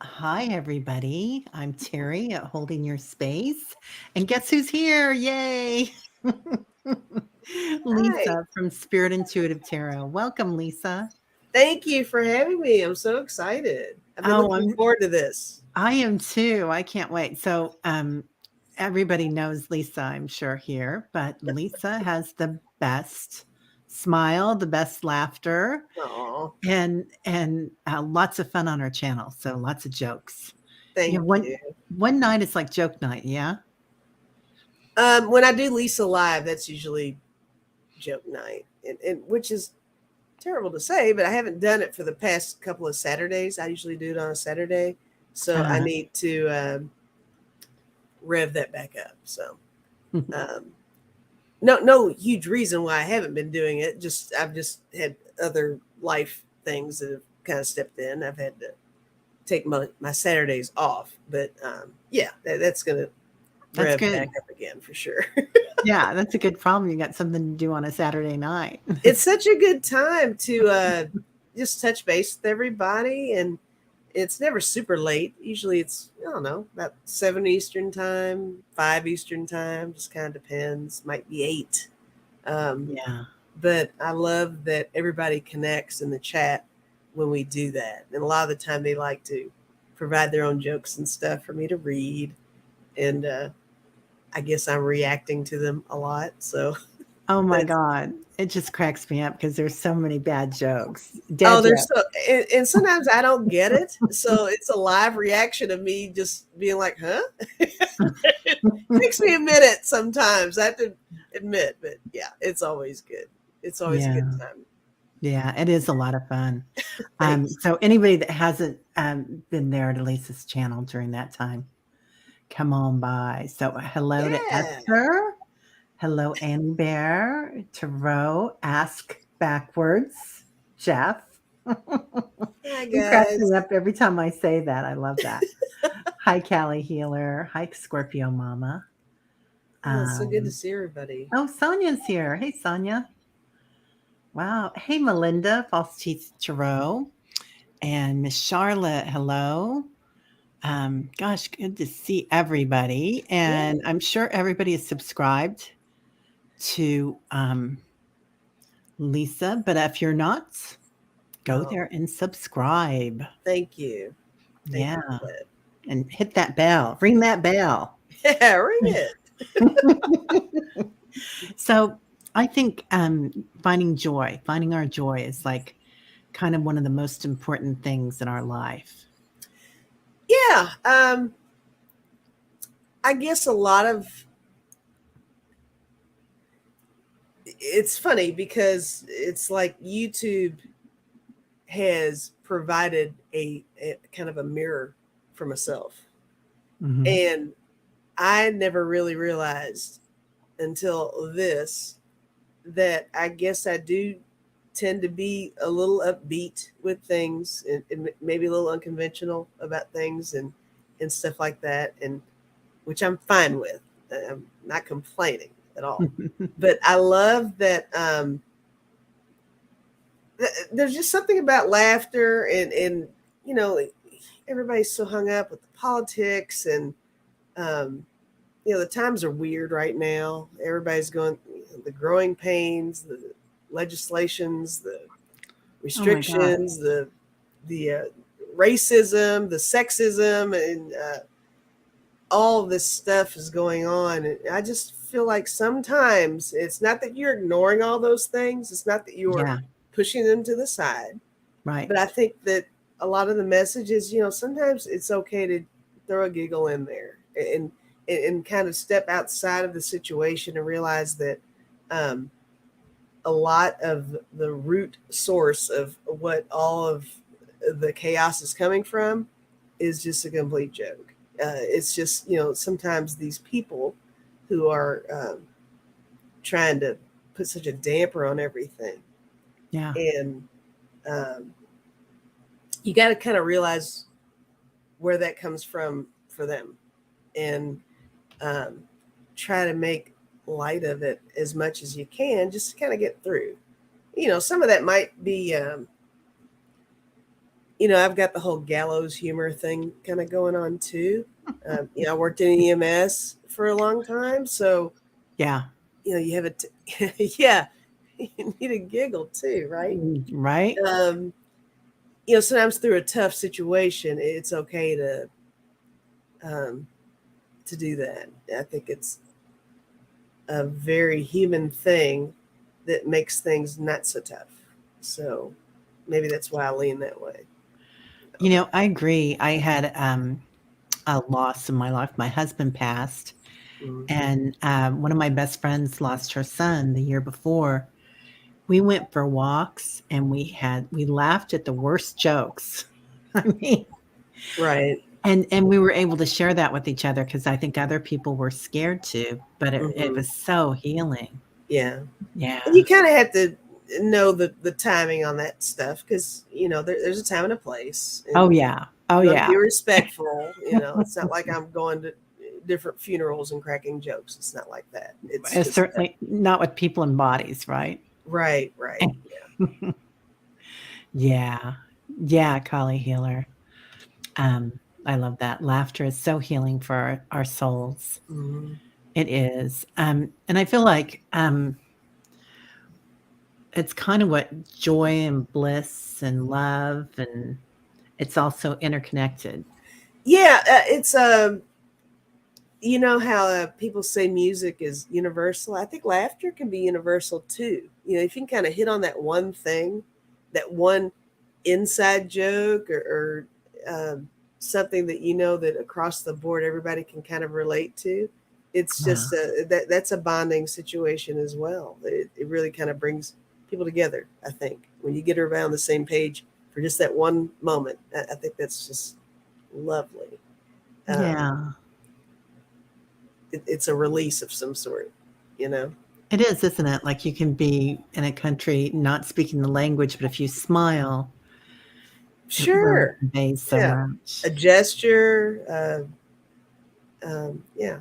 Hi, everybody. I'm Terry at Holding Your Space. And guess who's here? Yay! Hi. Lisa from Spirit Intuitive Tarot. Welcome, Lisa. Thank you for having me. I'm so excited. I've been Oh, looking forward to this. I am too. I can't wait. Everybody knows Lisa, I'm sure here, but Lisa has the best smile, the best laughter, Oh, and lots of fun on her channel. So lots of jokes. Yeah, thank one you. one night it's like joke night, yeah? When I do Lisa Live, that's usually joke night, and which is terrible to say, but I haven't done it for the past couple of Saturdays. I usually do it on a Saturday, so I Uh-huh. need to rev that back up. So, um, no huge reason why I haven't been doing it. Just I've just had other life things that have kind of stepped in. I've had to take my Saturdays off. But yeah, that's going to That's rev back good. up again for sure. Yeah, that's a good problem. You got something to do on a Saturday night. It's such a good time to just touch base with everybody. And it's never super late. Usually it's, I don't know, about 7 Eastern time, 5 Eastern time, just kind of depends. Might be 8. Um, Yeah, but I love that everybody connects in the chat when we do that. And a lot of the time they like to provide their own jokes and stuff for me to read. And I guess I'm reacting to them a lot. So oh my that's, god. It just cracks me up because there's so many bad jokes. oh, Dad there's jokes. so, and sometimes I don't get it. So it's a live reaction of me just being like, huh? It takes me a minute sometimes, I have to admit, but yeah, it's always good. It's always a good Yeah. time. Yeah, it is a lot of fun. Thanks. So anybody that hasn't, been there to Lisa's channel during that time, come on by. So hello to Yeah. Esther. Hello, Annie Bear. Tarot, Ask Backwards, Jeff. Hi, He cracks guys. me up every time I say that. I love that. Hi, Callie Healer. Hi, Scorpio Mama. Oh, it's so good to Um, see everybody. oh, Sonia's here. Hey, Sonia. Wow. Hey, Melinda, False Teeth Tarot. And Miss Charlotte, hello. Gosh, good to see everybody. Yeah. And I'm sure everybody is subscribed to Lisa, but if you're not, go Oh, there and subscribe. thank you. Thank you Yeah. for that. And hit that bell, ring that bell. Yeah, ring it. So I think finding our joy is like kind of one of the most important things in our life. Yeah. I guess a lot of it's funny because it's like YouTube has provided a kind of a mirror for myself. Hmm. And I never really realized until this that I guess I do tend to be a little upbeat with things and maybe a little unconventional about things and stuff like that, and which I'm fine with. I'm not complaining at all. But I love that there's just something about laughter and you know everybody's so hung up with the politics and um, the times are weird right now. Everybody's going the growing pains, the legislations, the Oh my God. restrictions, the racism, the sexism, and all this stuff is going on. And I just feel like sometimes it's not that you're ignoring all those things. It's not that you're Yeah. pushing them to the side. Right. But I think that a lot of the messages, sometimes it's okay to throw a giggle in there and kind of step outside of the situation and realize that um, a lot of the root source of what all of the chaos is coming from is just a complete joke. It's just, sometimes these people who are trying to put such a damper on everything. Yeah. And um, you got to kind of realize where that comes from for them and um, try to make light of it as much as you can just to kind of get through. Some of that might be, I've got the whole gallows humor thing kind of going on too. I worked in EMS for a long time, so Yeah. you have it. Yeah, you need a giggle too, right? Right. Um, sometimes through a tough situation, it's okay um, to do that. I think it's a very human thing that makes things not so tough. So maybe that's why I lean that way. I agree. I had a loss in my life. My husband passed, Mm-hmm. and one of my best friends lost her son the year before. We went for walks, and we laughed at the worst jokes. I mean, Right. and we were able to share that with each other because I think other people were scared to, but it Mm-hmm. was so healing. Yeah. And Yeah. you kind of have to know the timing on that stuff because there's a time and a place, Oh, and yeah. Oh, you want to be yeah. respectful. It's not like I'm going to different funerals and cracking jokes. It's not like that. It's It's just certainly not with people in bodies, right? right, right. Yeah. Yeah, Kali Healer. Um, I love that. Laughter is so healing for our souls. Mm-hmm. It is. And I feel like it's kind of what joy and bliss and love, and it's also interconnected. Yeah, it's you know how people say music is universal. I think laughter can be universal too. If you can kind of hit on that one thing, that one inside joke, or something that that across the board everybody can kind of relate to. It's Wow. just that's a bonding situation as well. It really kind of brings people together. I think when you get around the same page for just that one moment, I think that's just lovely. Um, Yeah. it's a release of some sort, you know. It is, isn't it? Like you can be in a country not speaking the language, but if you smile, it really Sure, conveys so yeah, much. a gesture. Yeah,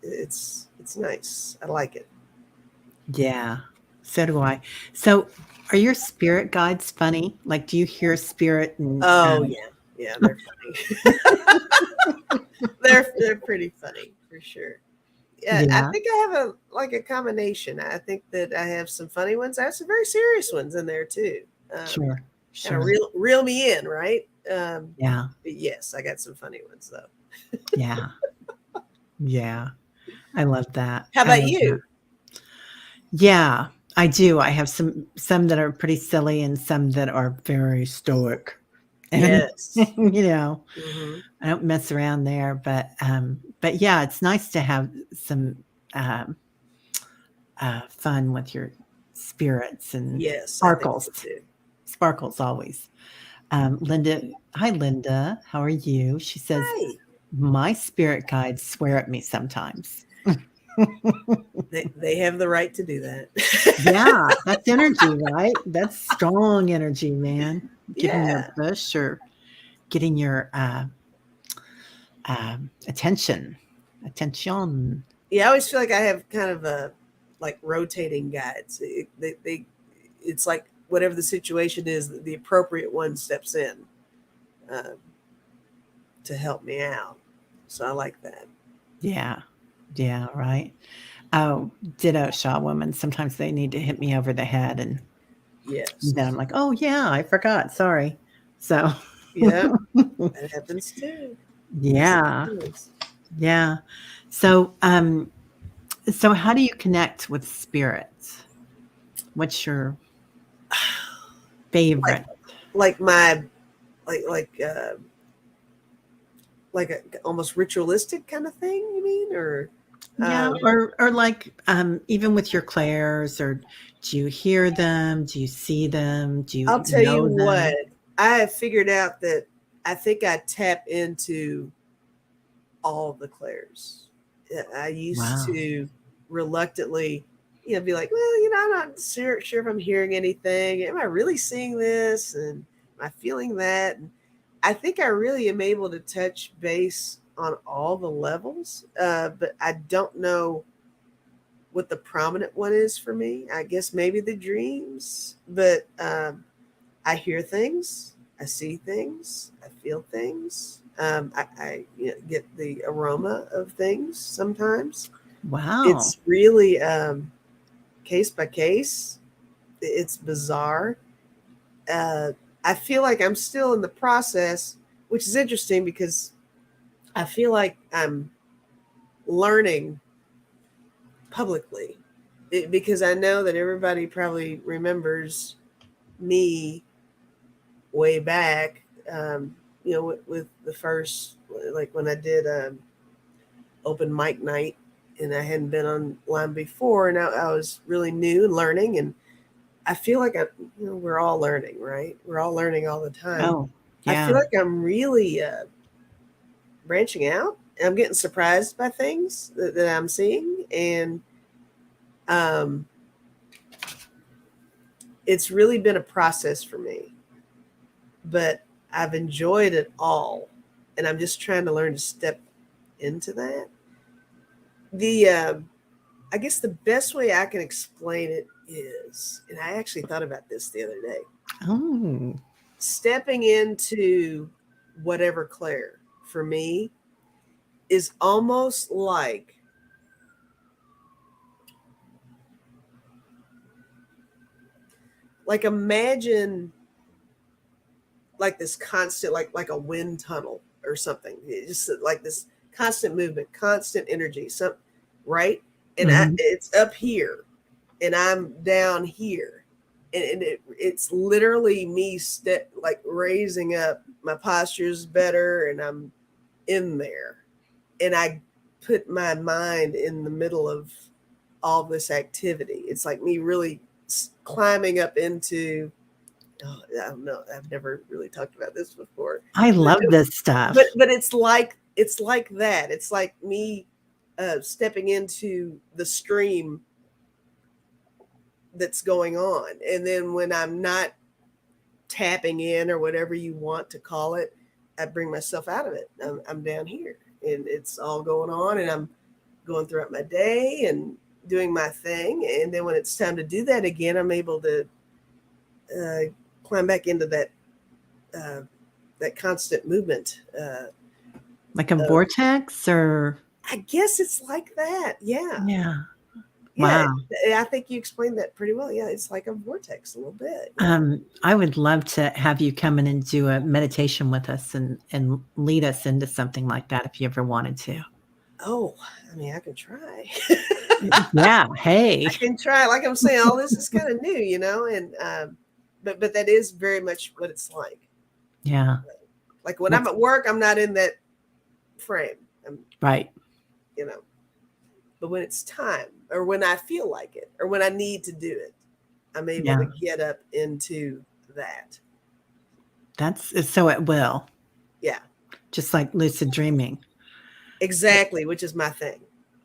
it's nice. I like it. Yeah. So do I. So are your spirit guides funny? Like, do you hear spirit and Oh yeah, yeah, they're funny. They're pretty funny for sure. Yeah, I yeah, think I have a combination. I think that I have some funny ones. I have some very serious ones in there too. sure, Kind of sure. reel me in, right? Yeah, But yes, I got some funny ones though. yeah, yeah. I love that. How I about love that. you? Yeah, I do. I have some that are pretty silly and some that are very stoic. And Yes. Hmm. I don't mess around there, but yeah, it's nice to have some um fun with your spirits and Yes, I think sparkles. so too. Sparkles always. Linda, hi Linda, how are you? She says, Hi. my spirit guides swear at me sometimes. They have the right to do that. Yeah, that's energy, right? That's strong energy, man. Giving you Yeah. a push or getting your attention. Attention. Yeah, I always feel like I have kind of a like rotating guides. It's like whatever the situation is, the appropriate one steps in uh, to help me out. So I like that. Yeah. Yeah, right. Oh, ditto Shaw woman. Sometimes they need to hit me over the head and then I'm Yes. like, "Oh yeah, I forgot. Sorry." So Yeah, that happens too. Yes, it yeah. does. Yeah. So, so how do you connect with spirits? What's your Like favorite? like my like like a almost ritualistic kind of thing. You mean or Yeah, um, or like, even with your clairs, or do you hear them? Do you see them? Do you I'll tell you know what, them? I have figured out that I think I tap into all of the clairs. I used Wow. to reluctantly, be like, well, I'm not sure if I'm hearing anything. Am I really seeing this? And am I feeling that? And I think I really am able to touch base on all the levels, but I don't know what the prominent one is for me. I guess maybe the dreams, but I hear things. I see things, I feel things. I get the aroma of things sometimes. Wow. It's really case by case. It's bizarre. Uh, I feel like I'm still in the process, which is interesting because I feel like I'm learning publicly because I know that everybody probably remembers me way back, with the first, like when I did open mic night and I hadn't been online before, and I was really new and learning. And I feel like we're all learning, right? We're all learning all the time. Oh, I feel yeah. like I'm really branching out. I'm getting surprised by things that I'm seeing, and um, it's really been a process for me. But I've enjoyed it all, and I'm just trying to learn to step into that. The I guess the best way I can explain it is, and I actually thought about this the other day, Oh, stepping into whatever Claire for me is almost like imagine like this constant, like a wind tunnel or something. It's just like this constant movement, constant energy, some right. And mhm. it's up here and I'm down here, and it's literally me like raising up. My posture's better and I'm in there, and I put my mind in the middle of all this activity. It's like me really climbing up into, oh, I don't know, I've never really talked about this before, I but love this stuff. it's like that. It's like me stepping into the stream that's going on, and then when I'm not tapping in or whatever you want to call it, I bring myself out of it. I'm down here and it's all going on, and I'm going throughout my day and doing my thing. And then when it's time to do that again, I'm able to uh, climb back into uh, that constant movement. Like a Of, vortex or I guess it's like that. Yeah. yeah. Yeah. Wow. I think you explained that pretty well. Yeah. It's like a vortex a little bit. Yeah. I would love to have you come in and do a meditation with us and lead us into something like that if you ever wanted to. Oh, I mean, I can try. Yeah. Hey. I can try. Like I'm saying, all this is kind of new, and but that is very much what it's like. Yeah. Like when I'm That's at work, I'm not in that frame. I'm, right. you know, but when it's time, or when I feel like it, or when I need to do it, I'm able Yeah. to get up into that. That's so it will. Yeah, Just like lucid dreaming. exactly. Which is my thing.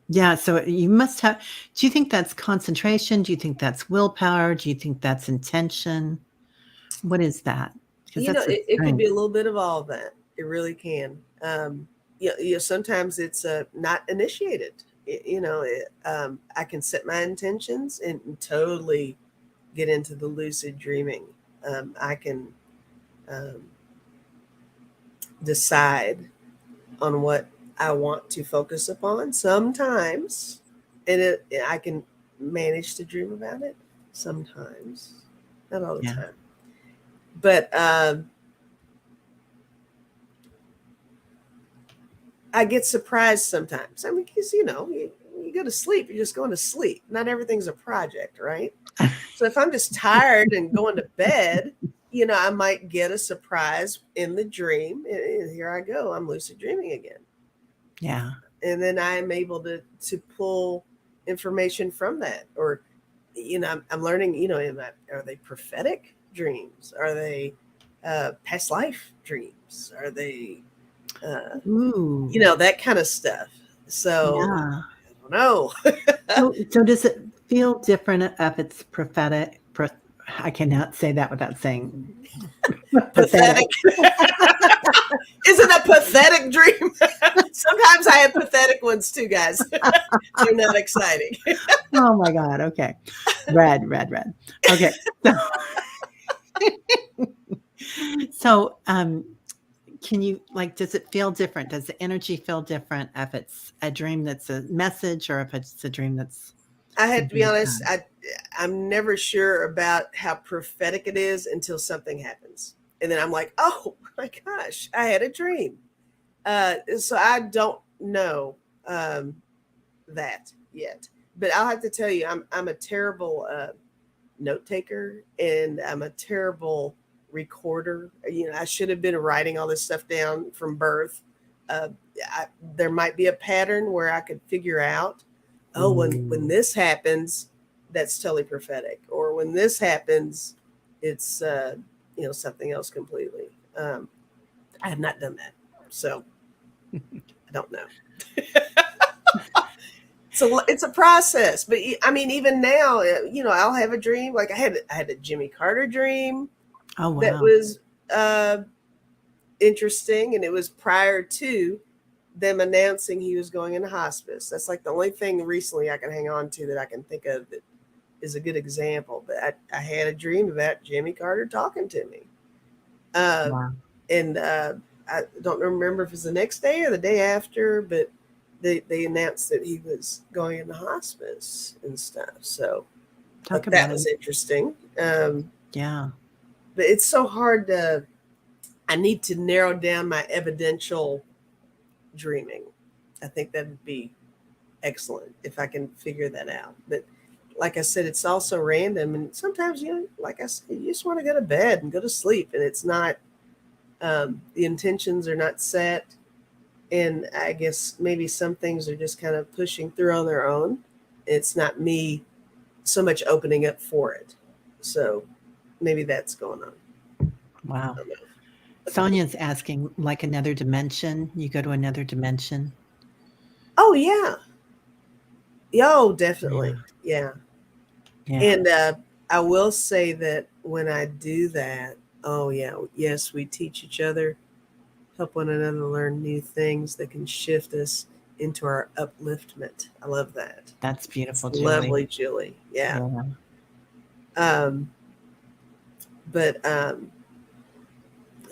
Yeah, so you must have do you think that's concentration? Do you think that's willpower? Do you think that's intention? What is that? Because that's the It could be strength. a little bit of all of that. It really can. Sometimes it's not initiated. I can set my intentions and totally get into the lucid dreaming. I can um, decide on what I want to focus upon sometimes, and I can manage to dream about it sometimes, not all the Yeah. time. But I get surprised sometimes. I mean, because you go to sleep, you're just going to sleep. Not everything's a project, right? So if I'm just tired and going to bed, I might get a surprise in the dream. And here I go. I'm lucid dreaming again. Yeah. And then I'm able to pull information from that. Or, I'm learning, are they prophetic dreams? Are they past life dreams? Are they, Ooh. that kind of stuff. So Yeah. I don't know. So does it feel different if it's prophetic? I cannot say that without saying pathetic. Pathetic. Isn't a pathetic dream? Sometimes I have pathetic ones too, guys. They're not exciting. Oh my God. Okay. Red, red, red. Okay. So So, can you like, does it feel different? Does the energy feel different if it's a dream that's a message or if it's a dream that's I had to be something honest, sad? I'm never sure about how prophetic it is until something happens. And then I'm like, oh my gosh, I had a dream. So I don't know um, that yet. But I'll have to tell you, I'm a terrible note taker, and I'm a terrible recorder. I should have been writing all this stuff down from birth. Uh, I, there might be a pattern where I could figure out, oh, when Ooh. this happens, that's totally prophetic, or when this happens, it's something else completely. I have not done that, so I don't know. So it's a process, but I mean, even now, I'll have a dream. Like I had a Jimmy Carter dream Oh, that wow. was uh, interesting, and it was prior to them announcing he was going into hospice. That's like the only thing recently I can hang on to that I can think of that is a good example. But I had a dream about Jimmy Carter talking to me, uh, Wow. and I don't remember if it was the next day or the day after, but they announced that he was going into hospice and stuff. So Talk that about it. was interesting. Yeah. But it's so hard to. I need to narrow down my evidential dreaming. I think that would be excellent if I can figure that out. But like I said, it's also random, and sometimes like I said, you just want to go to bed and go to sleep, and it's not. The intentions are not set, and I guess maybe some things are just kind of pushing through on their own. It's not me so much opening up for it, so maybe that's going on. I Wow. don't know. Sonia's asking, like another dimension. You go to another dimension. Oh yeah, yo, definitely, Yeah. yeah. Yeah. And I will say that when I do that, oh yeah, yes, we teach each other, help one another learn new things that can shift us into our upliftment. I love that. That's It's beautiful, Julie. lovely, Julie. Yeah. Yeah. Um, but I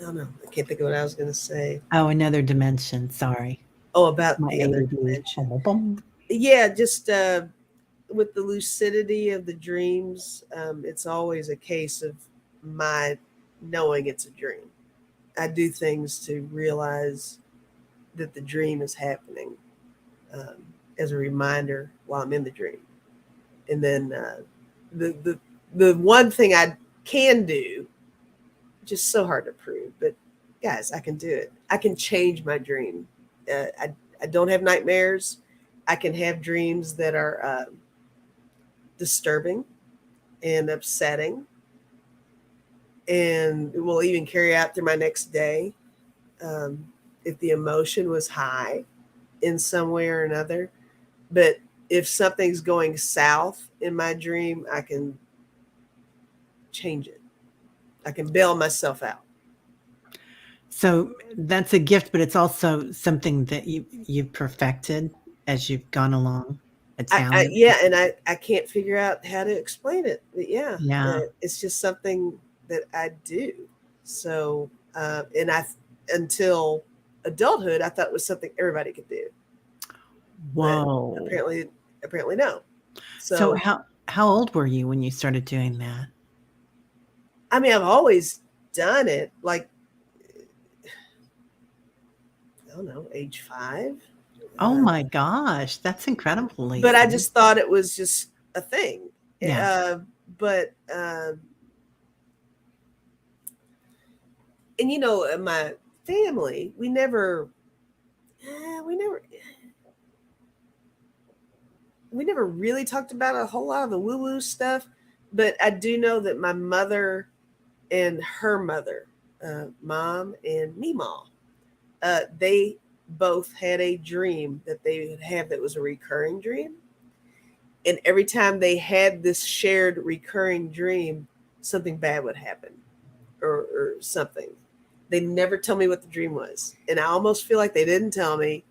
don't know. I can't think of what I was going to say. Oh, another dimension. Sorry. Oh, about My the other ADD. dimension. Bum, bum, bum. Yeah, just with the lucidity of the dreams, it's always a case of my knowing it's a dream. I do things to realize that the dream is happening as a reminder while I'm in the dream. And then the the the one thing I can do, just so hard to prove, but guys, I can do it. I can change my dream. I don't have nightmares. I can have dreams that are disturbing and upsetting, and it will even carry out through my next day um, if the emotion was high in some way or another. But if something's going south in my dream, I can change it. I can bail myself out. So that's a gift, but it's also something that you've perfected as you've gone along. A talent. Yeah, and I can't figure out how to explain it. But yeah, Yeah. it's just something that I do. So, and until adulthood, I thought it was something everybody could do, but Whoa. apparently no. So So, how old were you when you started doing that? I mean, I've always done it. Like I don't know, age 5. Oh Uh, my gosh, that's incredible, but I Lisa. just thought it was just a thing. Yeah. Uh, but and my family, we never really talked about a whole lot of the woo woo stuff. But I do know that my mother and her mother, mom and Meemaw, they both had a dream that they would have that was a recurring dream. And every time they had this shared recurring dream, something bad would happen, or something. They never tell me what the dream was. And I almost feel like they didn't tell me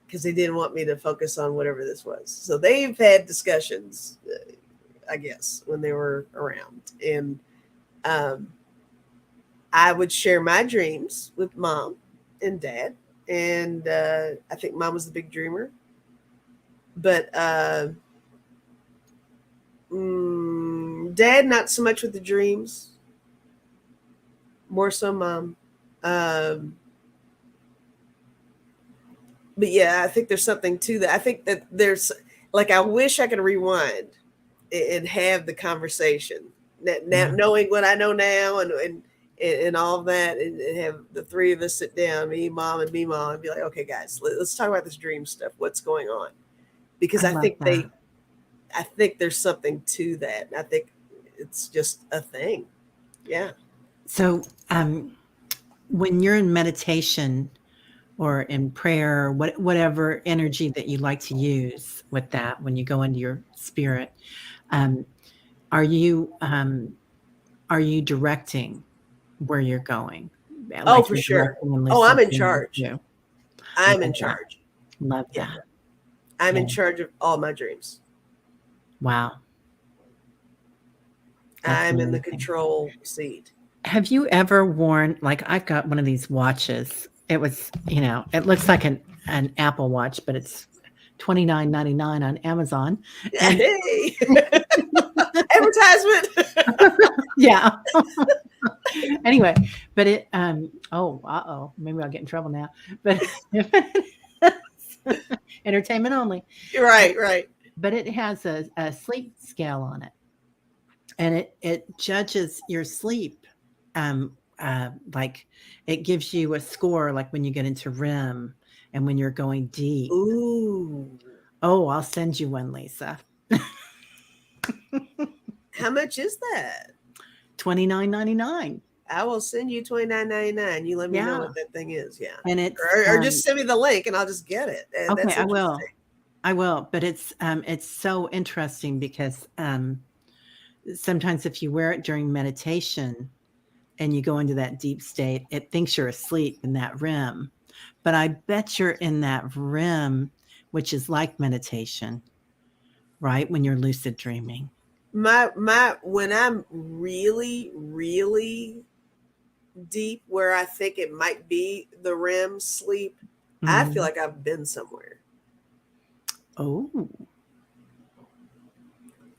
because they didn't want me to focus on whatever this was. So they've had discussions, I guess, when they were around. And um, I would share my dreams with mom and dad. And I think mom was the big dreamer. But dad, not so much with the dreams, more so mom. Um, but yeah, I think there's something to that. I think that there's like, I wish I could rewind and have the conversation now, Yeah. knowing what I know now, and all of that, and have the three of us sit down, me, mom, and me, mom, and be like, okay, guys, let's talk about this dream stuff. What's going on? Because I love that. I think there's something to that. I think it's just a thing. Yeah. So, when you're in meditation or in prayer, whatever energy that you like to use with that, when you go into your spirit, um, are you are you directing where you're going? Oh, Like for you're sure. directing and Oh, I'm lucid in dreaming charge. too. I'm Love in that. charge. Love Yeah. that. I'm Yeah. in charge of all my dreams. Wow. That's I'm in the amazing. control seat. Have you ever worn, like, I've got one of these watches. It was, it looks like an Apple Watch, but it's 29.99 on Amazon. And Hey, advertisement. yeah. Anyway, but maybe I'll get in trouble now. But entertainment only. But Right, right. but it has a sleep scale on it, and it judges your sleep. Like it gives you a score, like when you get into REM and when you're going deep. Ooh. Oh, I'll send you one, Lisa. How much is that? 29.99. I will send you $29.99. You let me know Yeah, what that thing is. Yeah. and it's Or just send me the link and I'll just get it. okay. That's I will. interesting. I will. But it's so interesting because sometimes if you wear it during meditation and you go into that deep state, it thinks you're asleep in that REM. But I bet you're in that REM, which is like meditation, right? When you're lucid dreaming. My when I'm really, really deep, where I think it might be the REM sleep, I feel Mhm. like I've been somewhere. Oh,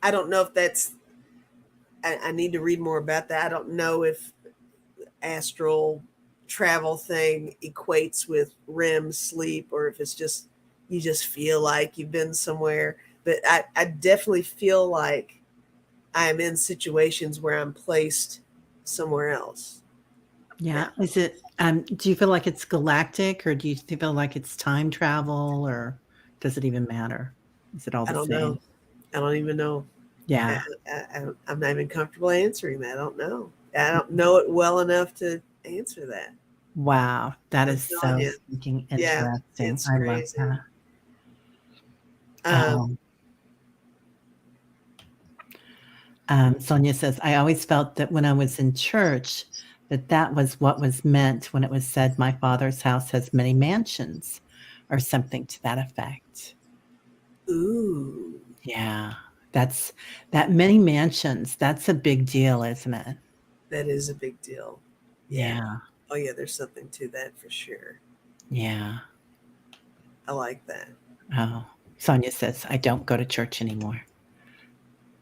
I don't know if that's I need to read more about that. I don't know if astral travel thing equates with REM sleep, or if it's just you just feel like you've been somewhere. But I definitely feel like I'm in situations where I'm placed somewhere else. yeah. Yeah, Do you feel like it's galactic or do you feel like it's time travel or does it even matter? Is it all I the don't know. same? I don't even know. I, Yeah. I'm not even comfortable answering that. I don't know. I don't know it well enough to answer that. Wow. That I'm is telling so you. freaking Yeah, interesting. it's I love crazy. that. Um, Um, Sonia says, I always felt that when I was in church, that was what was meant when it was said, my father's house has many mansions or something to that effect. ooh, Yeah. That's that many mansions. That's a big deal, isn't it? that is a big deal. Yeah. Yeah. Oh, yeah, there's something to that for sure. Yeah. I like that. Oh, Sonia says, I don't go to church anymore.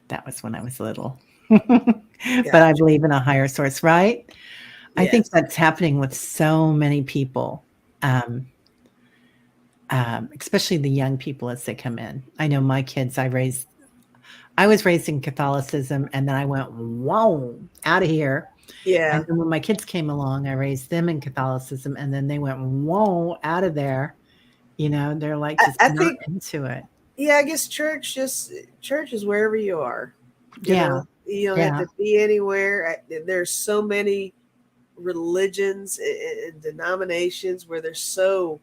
That was when I was little. But I Gotcha. believe in a higher source, right? I think Yes. that's happening with so many people, um, especially the young people as they come in. I know my kids, I was raised in Catholicism and then I went, whoa, out of here. And Yeah. then when my kids came along, I raised them in Catholicism and then they went, whoa, out of there. They're like just I not think, into it. yeah, I guess church is wherever you are. Yeah. You don't have Yeah. to be anywhere. There's so many religions and denominations where there's so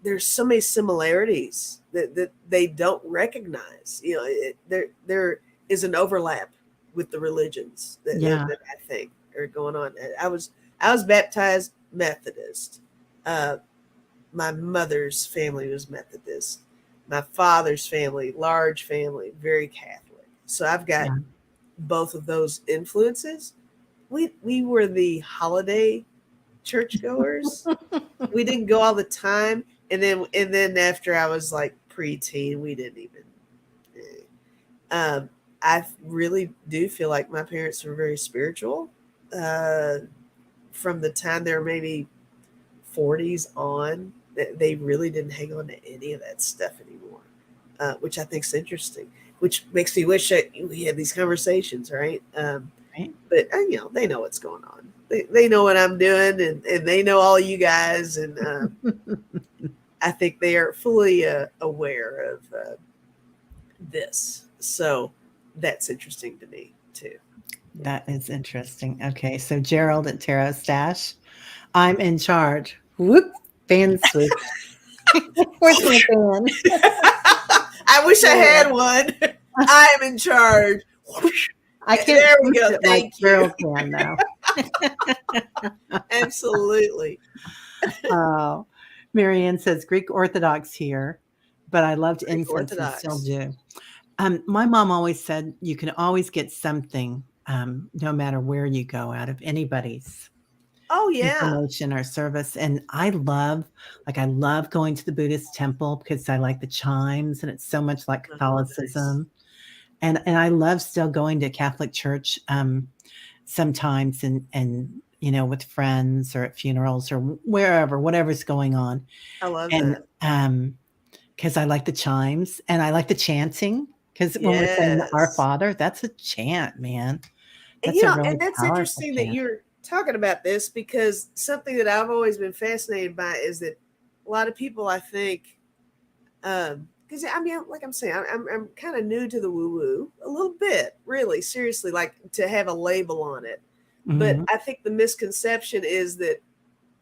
many similarities that they don't recognize. There is an overlap with the religions Yeah. that I think are going on. I was baptized Methodist. Uh, my mother's family was Methodist. My father's family, large family, very Catholic. So I've got Yeah. both of those influences. we were the holiday churchgoers. We didn't go all the time, and then after I was like preteen, we didn't even. Um, I really do feel like my parents were very spiritual. Uh, from the time they were maybe 40s on, they really didn't hang on to any of that stuff anymore, which I think is interesting. Which makes me wish that we had these conversations, right? Right? But they know what's going on. They know what I'm doing, and they know all you guys, and I think they are fully aware of this. So that's interesting to me too. That is interesting. Okay, so Gerald at Tarot Stash, I'm in charge. Whoop, fan switch. Where's my fan? I wish I Yeah. had one. I am in charge. I can't There we push go. it like Thank you. Gerald can, though. Absolutely. Oh, Marianne says Greek Orthodox here, but I loved Greek incense and still Orthodox. do. My mom always said you can always get something, no matter where you go, out of anybody's Oh yeah. information or service. And I love going to the Buddhist temple because I like the chimes, and it's so much like Oh, nice. Catholicism. And I love still going to Catholic church sometimes, and with friends or at funerals or wherever, whatever's going on. I love And that. because I like the chimes and I like the chanting. Because when we're saying the Our Yes. Father, that's a chant, man. And That's a and really that's powerful interesting that chant. you're talking about this, because something that I've always been fascinated by is that a lot of people, I think, because I mean, like I'm saying, I'm kind of new to the woo woo a little bit, really, seriously, like to have a label on it. But Mhm. I think the misconception is that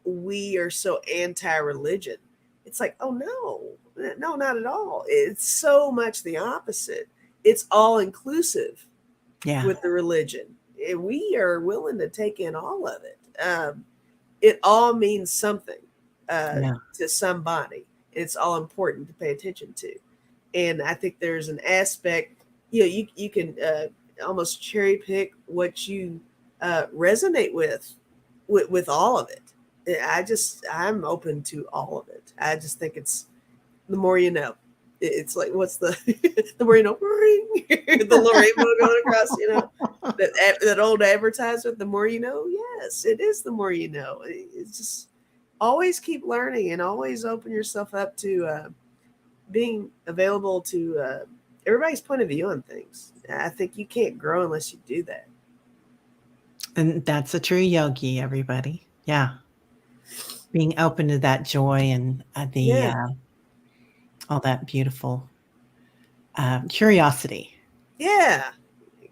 we are so anti-religion. It's like, oh no, not at all. It's so much the opposite. It's all inclusive Yeah. with the religion. And we are willing to take in all of it. It all means something Yeah. to somebody. It's all important to pay attention to. And I think there's an aspect, you can almost cherry pick what you resonate with all of it. I'm open to all of it. I just think it's the more you know. It's like, what's the the more you know, ring, the little rainbow going across, that old advertisement. The more you know, yes, it is the more you know. It's just always keep learning and always open yourself up to being available to everybody's point of view on things. I think you can't grow unless you do that. And that's a true yogi, everybody. Yeah. Being open to that joy and the Yeah, all that beautiful curiosity. yeah,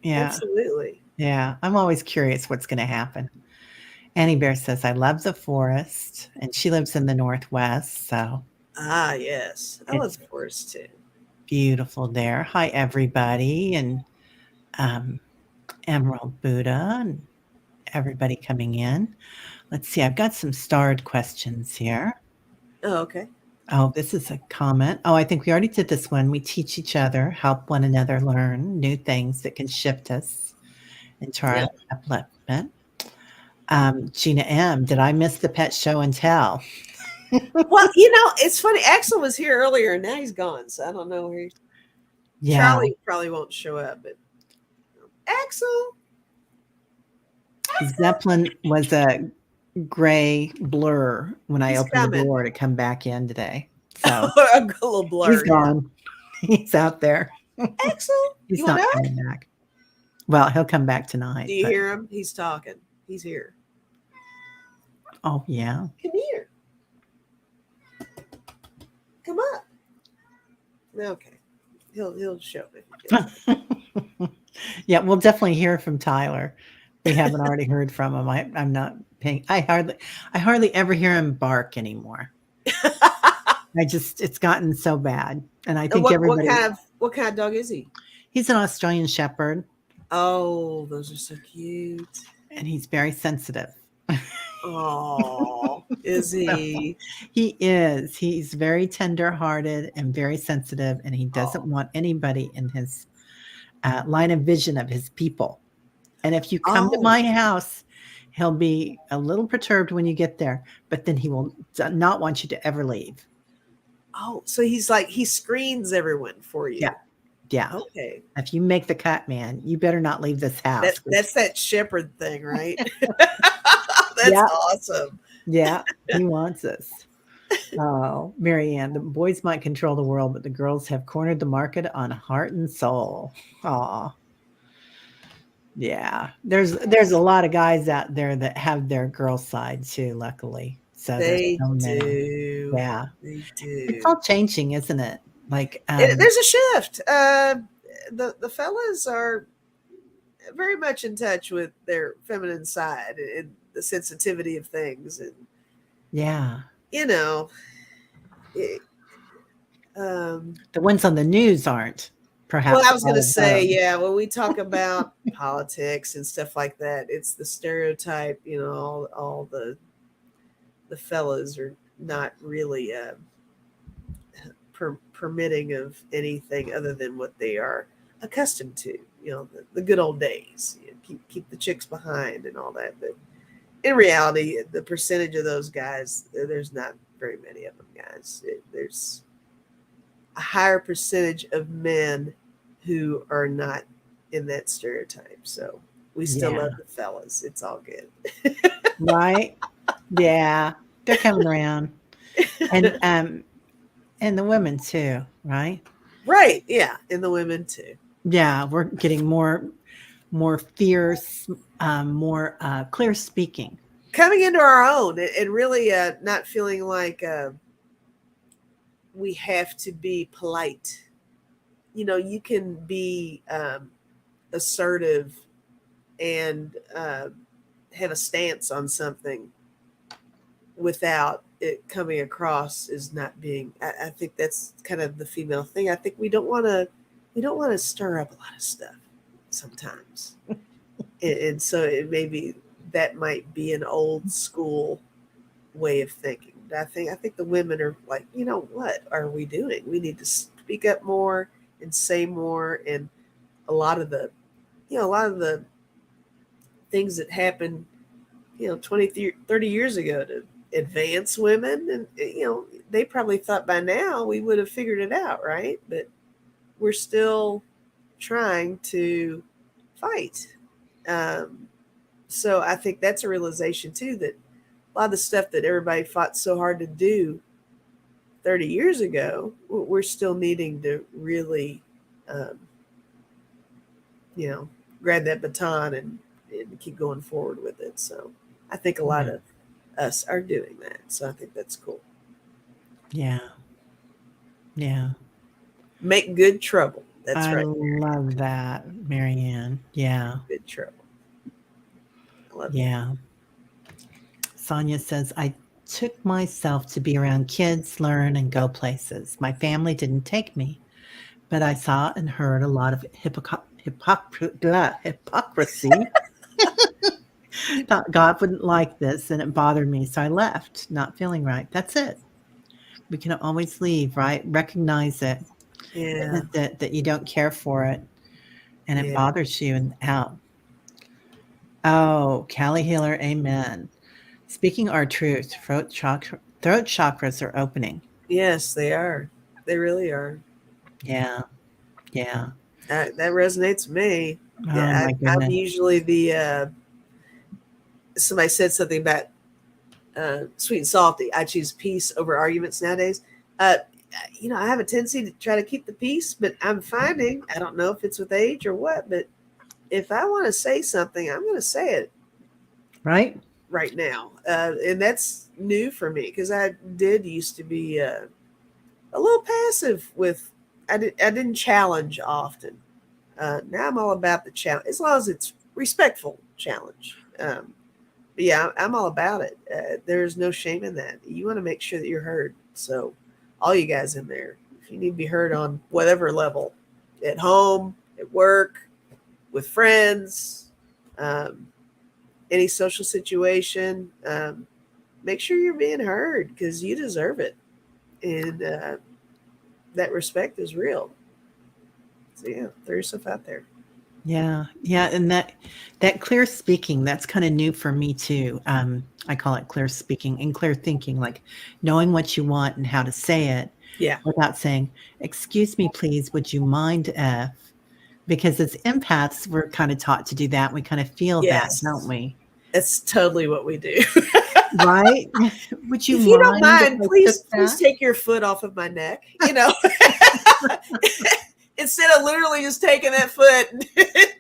Yeah. absolutely. Yeah. I'm always curious what's going to happen. Annie Bear says, I love the forest. And she lives in the Northwest. So Ah, yes, I love it's the forest too. beautiful there. Hi, everybody. And um, Emerald Buddha and everybody coming in. Let's see. I've got some starred questions here. Oh, okay. Oh, this is a comment. Oh, I think we already did this one. We teach each other, help one another learn new things that can shift us into our Yeah. upliftment. Gina M, did I miss the pet show and tell? Well, it's funny. Axel was here earlier, and now he's gone. So I don't know where Yeah. Charlie probably won't show up. But Axel, Zeppelin was a gray blur when I he's opened the coming. door to come back in today. So A little he's blur, yeah. gone. He's out there. Axel, you He's want not out? coming back. Well, he'll come back Do tonight, you but hear him? He's talking. He's here. oh yeah. Come here. Come up. Okay. He'll show up if he gets there. Yeah, we'll definitely hear from Tyler. We haven't already heard from him. I'm not paying. I hardly ever hear him bark anymore. It's gotten so bad, and I And think what everybody. kind of dog is he? He's an Australian Shepherd, Oh, those are so cute. and he's very sensitive. Oh, is So he? he is. He's very tender-hearted and very sensitive, and he doesn't Oh, want anybody in his line of vision of his people. And if you come to oh, my house He'll be a little perturbed when you get there, but then he will not want you to ever leave. Oh, so he's like he screens everyone for Yeah. you. Yeah. Okay. If you make the cut, man, you better not leave this house. That's that shepherd thing, right? That's Yeah. awesome. Yeah. He wants us. Oh, Marianne, the boys might control the world, but the girls have cornered the market on heart and soul. Aw. Yeah. There's a lot of guys out there that have their girl side too, luckily. So there's They so many. do. Yeah. They It's do. all changing, isn't it? Like, There's a shift. The fellas are very much in touch with their feminine side and the sensitivity of things, and yeah. you know, it, um, The ones on the news aren't well, perhaps I was going to all of say, those. yeah, when we talk about politics and stuff like that, it's the stereotype. All the fellas are not really permitting of anything other than what they are accustomed to. The good old days. Keep the chicks behind and all that. But in reality, the percentage of those guys, there's not very many of them guys. There's a higher percentage of men who are not in that stereotype. So we still Yeah. love the fellas. It's all good. Right? Yeah. They're coming around. And and the women too, right? Right. Yeah. And the women too. Yeah, we're getting more fierce, more clear speaking. Coming into our own and really not feeling like we have to be polite. You can be assertive and have a stance on something without it coming across as not being. I think that's kind of the female thing. I think we don't want to stir up a lot of stuff sometimes, and so it maybe that might be an old school way of thinking. I think the women are like, what are we doing? We need to speak up more and say more, and a lot of the things that happened 20 30 years ago to advance women, and they probably thought by now we would have figured it out, right? But we're still trying to fight. um, so I think that's a realization too, that a lot of the stuff that everybody fought so hard to do 30 years ago, we're still needing to really um, you know grab that baton and keep going forward with it. So I think a lot Yeah. of us are doing that. So I think that's cool. Yeah. Yeah. Make good trouble. That's I right. love that, Marianne. Yeah. Good trouble. I love that. Yeah. Sonia says, I took myself to be around kids, learn, and go places. My family didn't take me, but I saw and heard a lot of hypocrisy. Thought God wouldn't like this, and it bothered me. So I left, not feeling right. That's it. We can always leave, right? Recognize it, Yeah. that you don't care for it and it Yeah. bothers you and out. Oh, Callie Healer, amen. Speaking our truth, throat chakras are opening. Yes, they are. They really are. Yeah. Yeah. That resonates with me. Oh Yeah, my I'm goodness. usually the somebody said something about sweet and salty. I choose peace over arguments nowadays. Uh, I have a tendency to try to keep the peace, but I'm finding, I don't know if it's with age or what, but if I want to say something, I'm going to say it Right? right now. And that's new for me because I did used to be a little passive with, I didn't challenge often. Now I'm all about the challenge, as long as it's respectful challenge. But yeah, I'm all about it. There's no shame in that. You want to make sure that you're heard. So, all you guys in there, if you need to be heard on whatever level, at home, at work, with friends, um, any social situation, make sure you're being heard because you deserve it. And that respect is real. So, yeah, throw yourself out there. Yeah, yeah, and that clear speaking, that's kind of new for me too. I call it clear speaking and clear thinking, like knowing what you want and how to say it Yeah. without saying, "Excuse me, please, would you mind if?" Because as empaths, we're kind of taught to do that. We kind of feel that, don't Yes. we? It's totally what we do. Right? Would you If you don't mind if mind, I took please that? take your foot off of my neck. Instead of literally just taking that foot and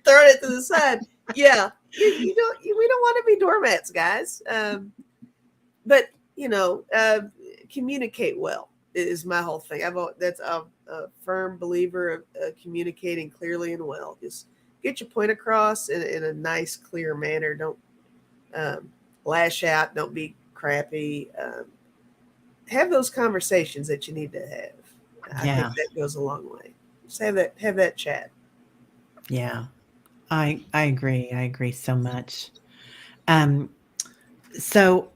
throwing it to the side. Yeah, you don't. We don't want to be doormats, guys. But you know, communicate well is my whole thing. That's a firm believer of communicating clearly and well. Just get your point across in a nice, clear manner. Don't um, lash out. Don't be crappy. Have those conversations that you need to have. I think Yeah, that goes a long way. Just have that chat. yeah. I agree. I agree so much. Um, so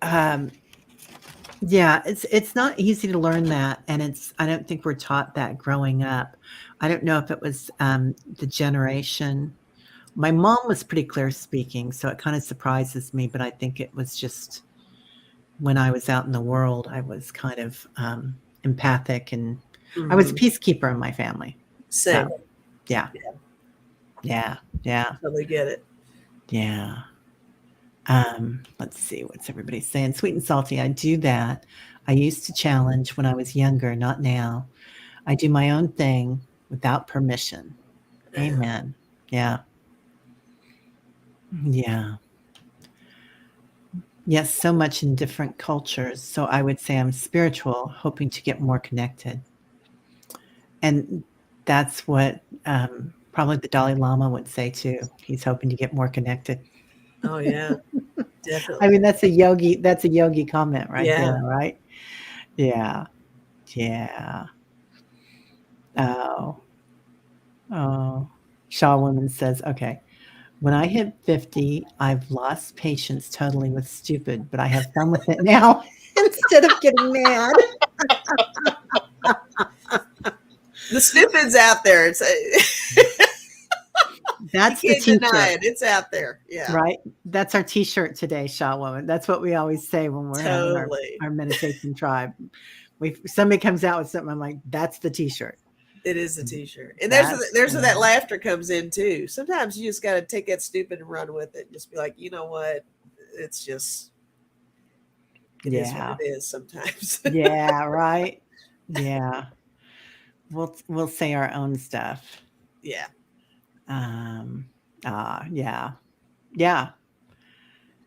yeah, it's not easy to learn that, and I don't think we're taught that growing up. I don't know if it was, the generation. My mom was pretty clear speaking, so it kinda surprises me, but I think it was just when I was out in the world, I was kind of, empathic, and I was a Mm-hmm. peacekeeper in my family. So, Same. yeah, Yeah, yeah, yeah, totally get it. yeah. Let's see, what's everybody saying? Sweet and salty, I do that. I used to challenge when I was younger, not now. I do my own thing without permission. Yeah. Amen. Yeah. Yeah. Yes, so much in different cultures. So I would say I'm spiritual, hoping to get more connected. And that's what probably the Dalai Lama would say too. He's hoping to get more connected. Oh yeah, I definitely. mean, that's a yogi comment right there, Yeah. right? Yeah. Yeah. Oh. Oh. Shaw Woman says, okay. When I hit 50, I've lost patience totally with stupid, but I have fun with it now instead of getting mad. The stupid's out there. It's you That's the can't deny t-shirt, it. It's out there. Yeah, right? That's our t-shirt today, Shaw Woman. That's what we always say when we're having totally. our meditation tribe. We somebody comes out with something, I'm like, that's the t-shirt. It is a t-shirt, and That's there's where that laughter comes in too. Sometimes you just got to take that stupid and run with it. Just be like, you know what? It's just it is what yeah. it is. Sometimes. Yeah, right? Yeah. We'll say our own stuff. Yeah. Um, yeah. Yeah.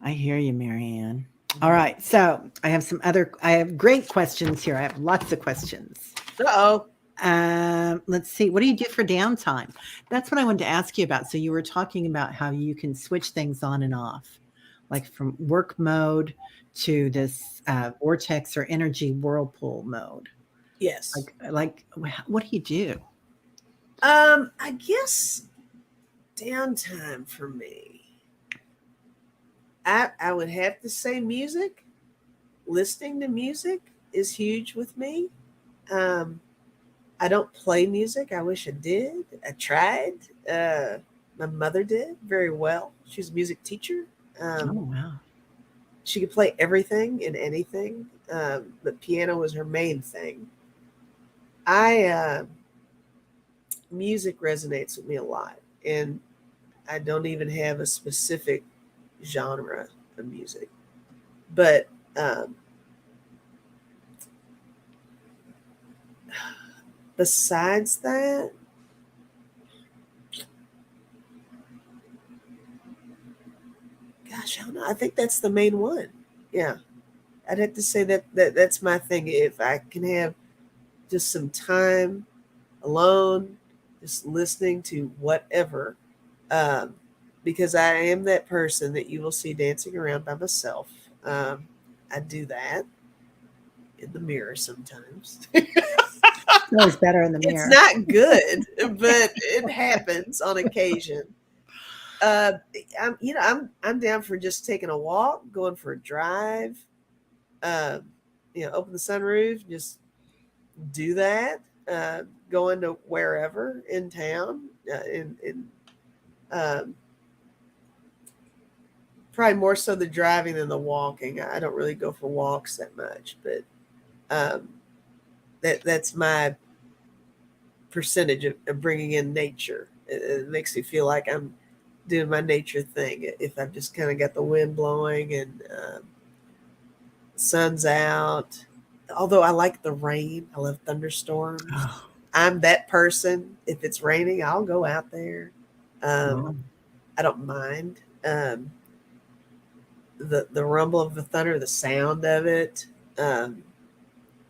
I hear you, Marianne. All Mhm. right. So I have great questions here. I have lots of questions. Uh-oh. Let's see. What do you do for downtime? That's what I wanted to ask you about. So you were talking about how you can switch things on and off, like from work mode to this vortex or energy whirlpool mode. Yes. What do you do? I guess downtime for me. I would have to say music. Listening to music is huge with me. Um, I don't play music. I wish I did. I tried. My mother did very well. She's a music teacher. Oh Um, wow. she could play everything and anything, but piano was her main thing. I Music resonates with me a lot, and I don't even have a specific genre of music. But besides that, gosh, I don't know. I think that's the main one. Yeah, I'd have to say that's my thing. If I can have just some time alone, just listening to whatever, um, because I am that person that you will see dancing around by myself. I do that in the mirror sometimes. It's always better in the It's mirror. not good, but it happens on occasion. Uh, I'm down for just taking a walk, going for a drive. Uh, open the sunroof, just do that. Going to wherever in town, in Um, Probably more so the driving than the walking. I don't really go for walks that much, but um, that's my percentage of bringing in nature. It makes me feel like I'm doing my nature thing. If I've just kind of got the wind blowing and sun's out. Although I like the rain, I love thunderstorms. Oh, I'm that person. If it's raining, I'll go out there. Um, wow. I don't mind the rumble of the thunder, the sound of it. Um,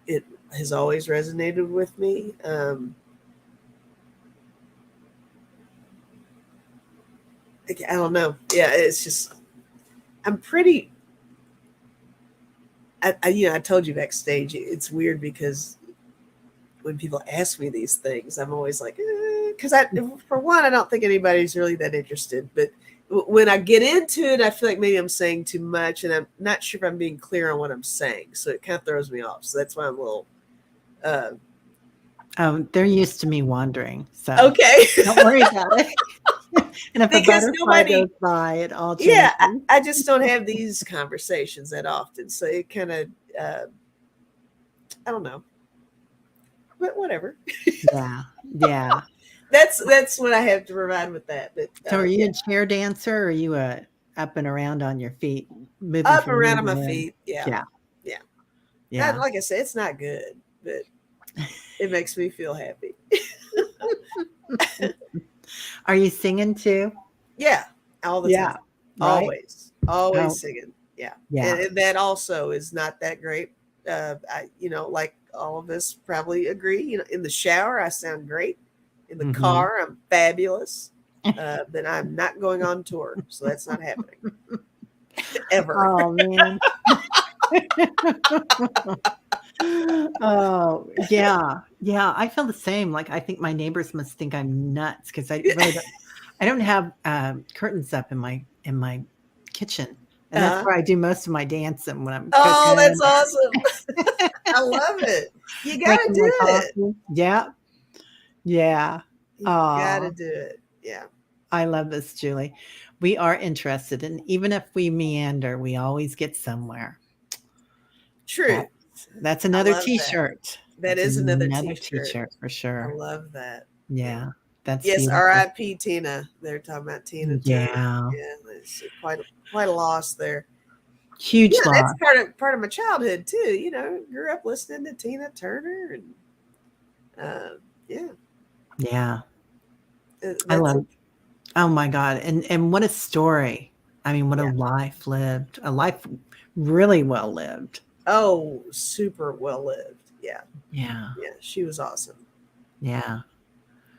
it has always resonated with me. I don't know. Yeah, it's just I'm pretty. I told you backstage. It's weird because when people ask me these things, I'm always like, because for one, I don't think anybody's really that interested. But when I get into it, I feel like maybe I'm saying too much, and I'm not sure if I'm being clear on what I'm saying. So it kind of throws me off. So that's why I'm a little. Uh, They're used to me wandering, so okay. don't worry about it. And if a Because butterfly nobody, goes by, it all yeah, changes. I just don't have these conversations that often. So it kind of, I don't know, but whatever. Yeah, yeah. That's what I have to provide with that. But So are you yeah, a chair dancer or are you a up and around on your feet, moving up from around room on to my room? feet. Yeah, Yeah, yeah. yeah. Like I said, it's not good, but it makes me feel happy. Are you singing too? Yeah, all the Yeah, time, right? always Oh, singing. Yeah, yeah. and that also is not that great. Like all of us probably agree. In the shower, I sound great. In the Mhm. car, I'm fabulous. But I'm not going on tour, so that's not happening ever. Oh, man. Oh, yeah. Yeah, I feel the same, like, I think my neighbors must think I'm nuts because I don't have, curtains up in my kitchen, and that's uh, where I do most of my dancing when I'm oh, cooking that's or awesome! I love it. You got to making my do it. coffee. Yeah, yeah. You got to Oh, do it. Yeah, I love this, Julie. We are interested, and even if we meander, we always get somewhere. true. That's that's I another love that. T-shirt. That That's is another another T-shirt. T-shirt for I sure. love that. Yeah. Yeah, that's Yes, beautiful. R.I.P. Tina. They're talking about Tina Turner. Yeah, Yeah, it's quite a loss there. Yeah, huge that's loss. part of my childhood too. Grew up listening to Tina Turner, and uh, yeah, Yeah, I that's love oh my god, and what a story. I mean, what a yeah. life lived, a life really well lived. Oh, super well lived. Yeah, Yeah, yeah. She was awesome, yeah,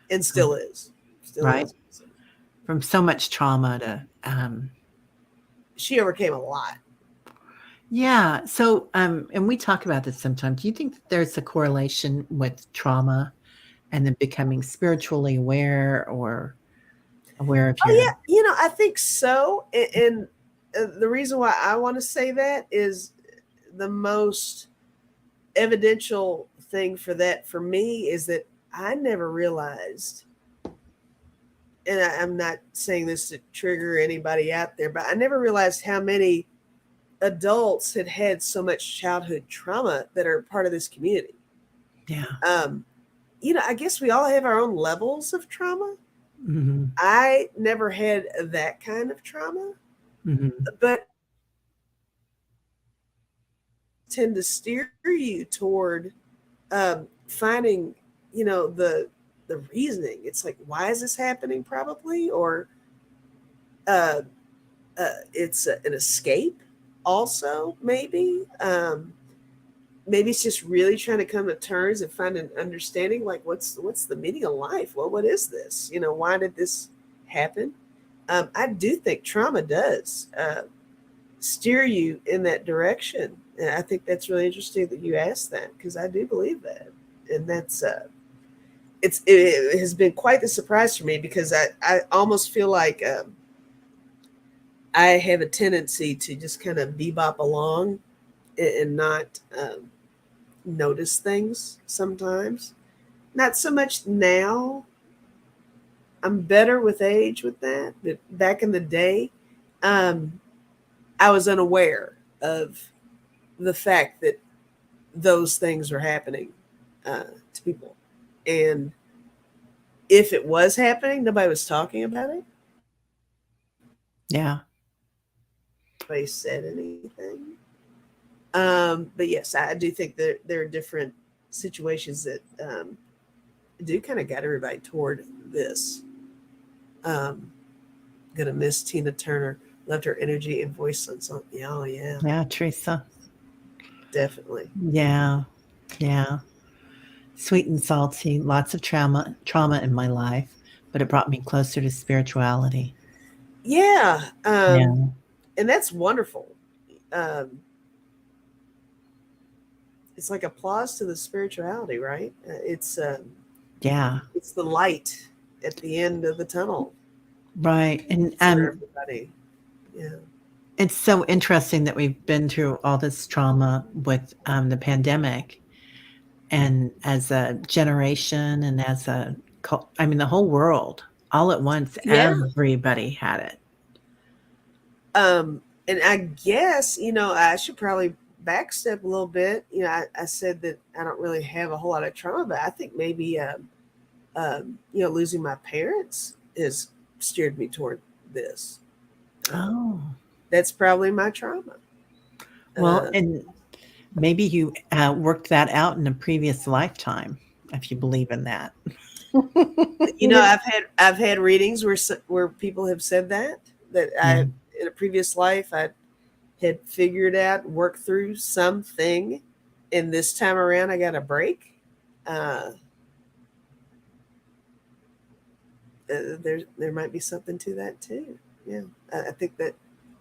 and from still is, still right? is. Awesome. From so much trauma to, She overcame a lot. yeah, so, and we talk about this sometimes. Do you think that there's a correlation with trauma and then becoming spiritually aware or aware of Oh your yeah, I think so. And the reason why I want to say that is the most evidential thing for that for me is that I never realized, and I'm not saying this to trigger anybody out there, but I never realized how many adults had had so much childhood trauma that are part of this community. yeah, Um, I guess we all have our own levels of trauma. mhm, I never had that kind of trauma, mhm, but tend to steer you toward finding, the reasoning. It's like, why is this happening? Probably, or uh, it's an escape. Also, maybe it's just really trying to come to terms and find an understanding. Like, what's the meaning of life? Well, what is this? Why did this happen? I do think trauma does steer you in that direction, and I think that's really interesting that you asked that because I do believe that, and that's it has been quite the surprise for me because I almost feel like I have a tendency to just kind of bebop along and not notice things sometimes. Not so much now. I'm better with age with that. But back in the day, um, I was unaware of the fact that those things were happening to people, and if it was happening, nobody was talking about it. Yeah. Nobody said anything. But yes, I do think there are different situations that do kind of guide everybody toward this. Um, gonna miss Tina Turner. Loved her energy and voice on song. Yeah, oh yeah, Yeah, Teresa. definitely. Yeah. Yeah. Sweet and salty, lots of trauma in my life, but it brought me closer to spirituality. Yeah, Yeah. and that's wonderful. Um, it's like applause to the spirituality, right? Yeah. It's the light at the end of the tunnel Right. And for everybody. Yeah. it's so interesting that we've been through all this trauma with the pandemic, and as a generation and as a I mean the whole world all at once, Yeah. everybody had it. And I guess, I should probably backstep a little bit. I said that I don't really have a whole lot of trauma, but I think maybe, losing my parents has steered me toward this. Um, Oh, that's probably my trauma. well, Uh, and maybe you worked that out in a previous lifetime, if you believe in that. Yeah. I've had readings where people have said that Yeah. I in a previous life I had figured out, worked through something, and this time around I got a break. Uh, there might be something to that too. Yeah, I think that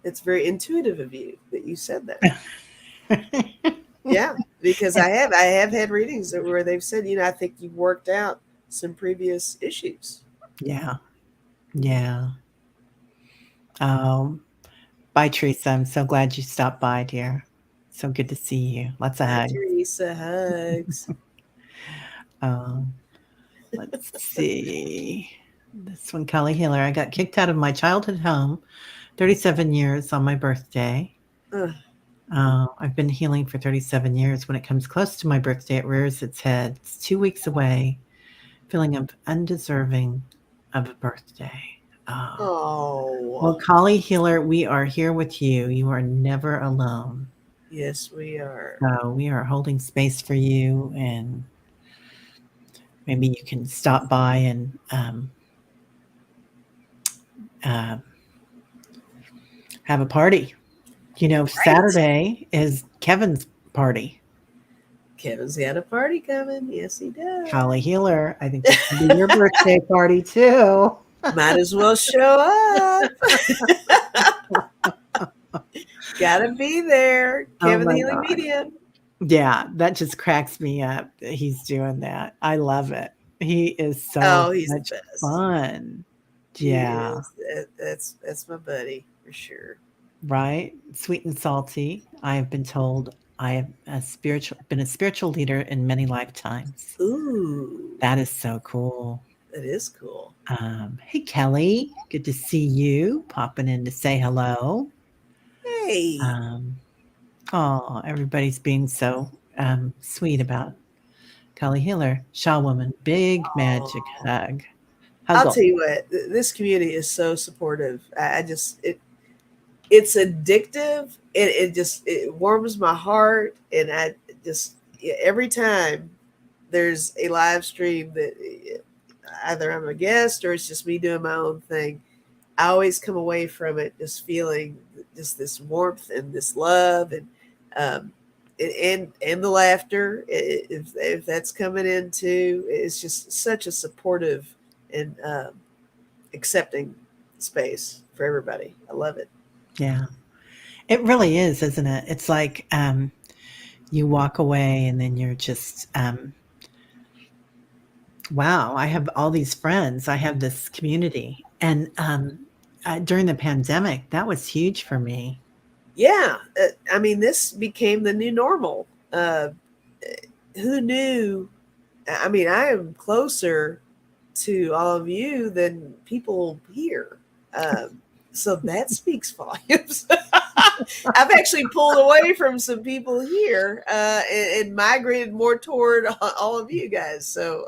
it's very intuitive of you that you said that. Yeah, because I have had readings where they've said, I think you've worked out some previous issues. Yeah. Yeah. Um, Bye, Teresa. I'm so glad you stopped by, dear. So good to see you. Lots of Hi, hugs. Teresa. Hugs. Um, let's see. This one, Kelly Healer. I got kicked out of my childhood home 37 years on my birthday. Ugh. I've been healing for 37 years. When it comes close to my birthday, it rears its head. It's 2 weeks away, feeling of undeserving of a birthday. Oh. Well, Oh, Kali Healer, we are here with you. You are never alone. yes, we are. So we are holding space for you, and maybe you can stop by and uh, have a party. Right. Saturday is Kevin's party. Kevin's got a party coming. Yes, he Kali does. Healer, I think it's going to be your birthday party too. Might as well show up. Gotta be there. Oh Kevin the my Healing God. Medium. Yeah, that just cracks me up that he's doing that. I love it. He is so Oh, he's the much best. fun. He Yeah, is. That's my buddy for sure. right? Sweet and salty. I have been told I have been a spiritual leader in many lifetimes. Ooh, That is so cool. that is cool. Hey Kelly, good to see you popping in to say hello. Hey. Um, oh, everybody's being so sweet about Kelly Healer, Shaw Woman, big magic Oh, hug. I'll Huggle. tell you what. This community is so supportive. I just it's addictive. It warms my heart, and I just every time there's a live stream that either I'm a guest or it's just me doing my own thing, I always come away from it just feeling just this warmth and this love um, and the laughter. If that's coming in too, it's just such a supportive and accepting space for everybody. I love it. Yeah. It really is, isn't it? It's like you walk away and then you're just wow, I have all these friends. I have this community. And during the pandemic, that was huge for me. Yeah, I mean, this became the new normal. Who knew? I mean, I am closer to all of you than people here. So that speaks volumes. I've actually pulled away from some people here and migrated more toward all of you guys. So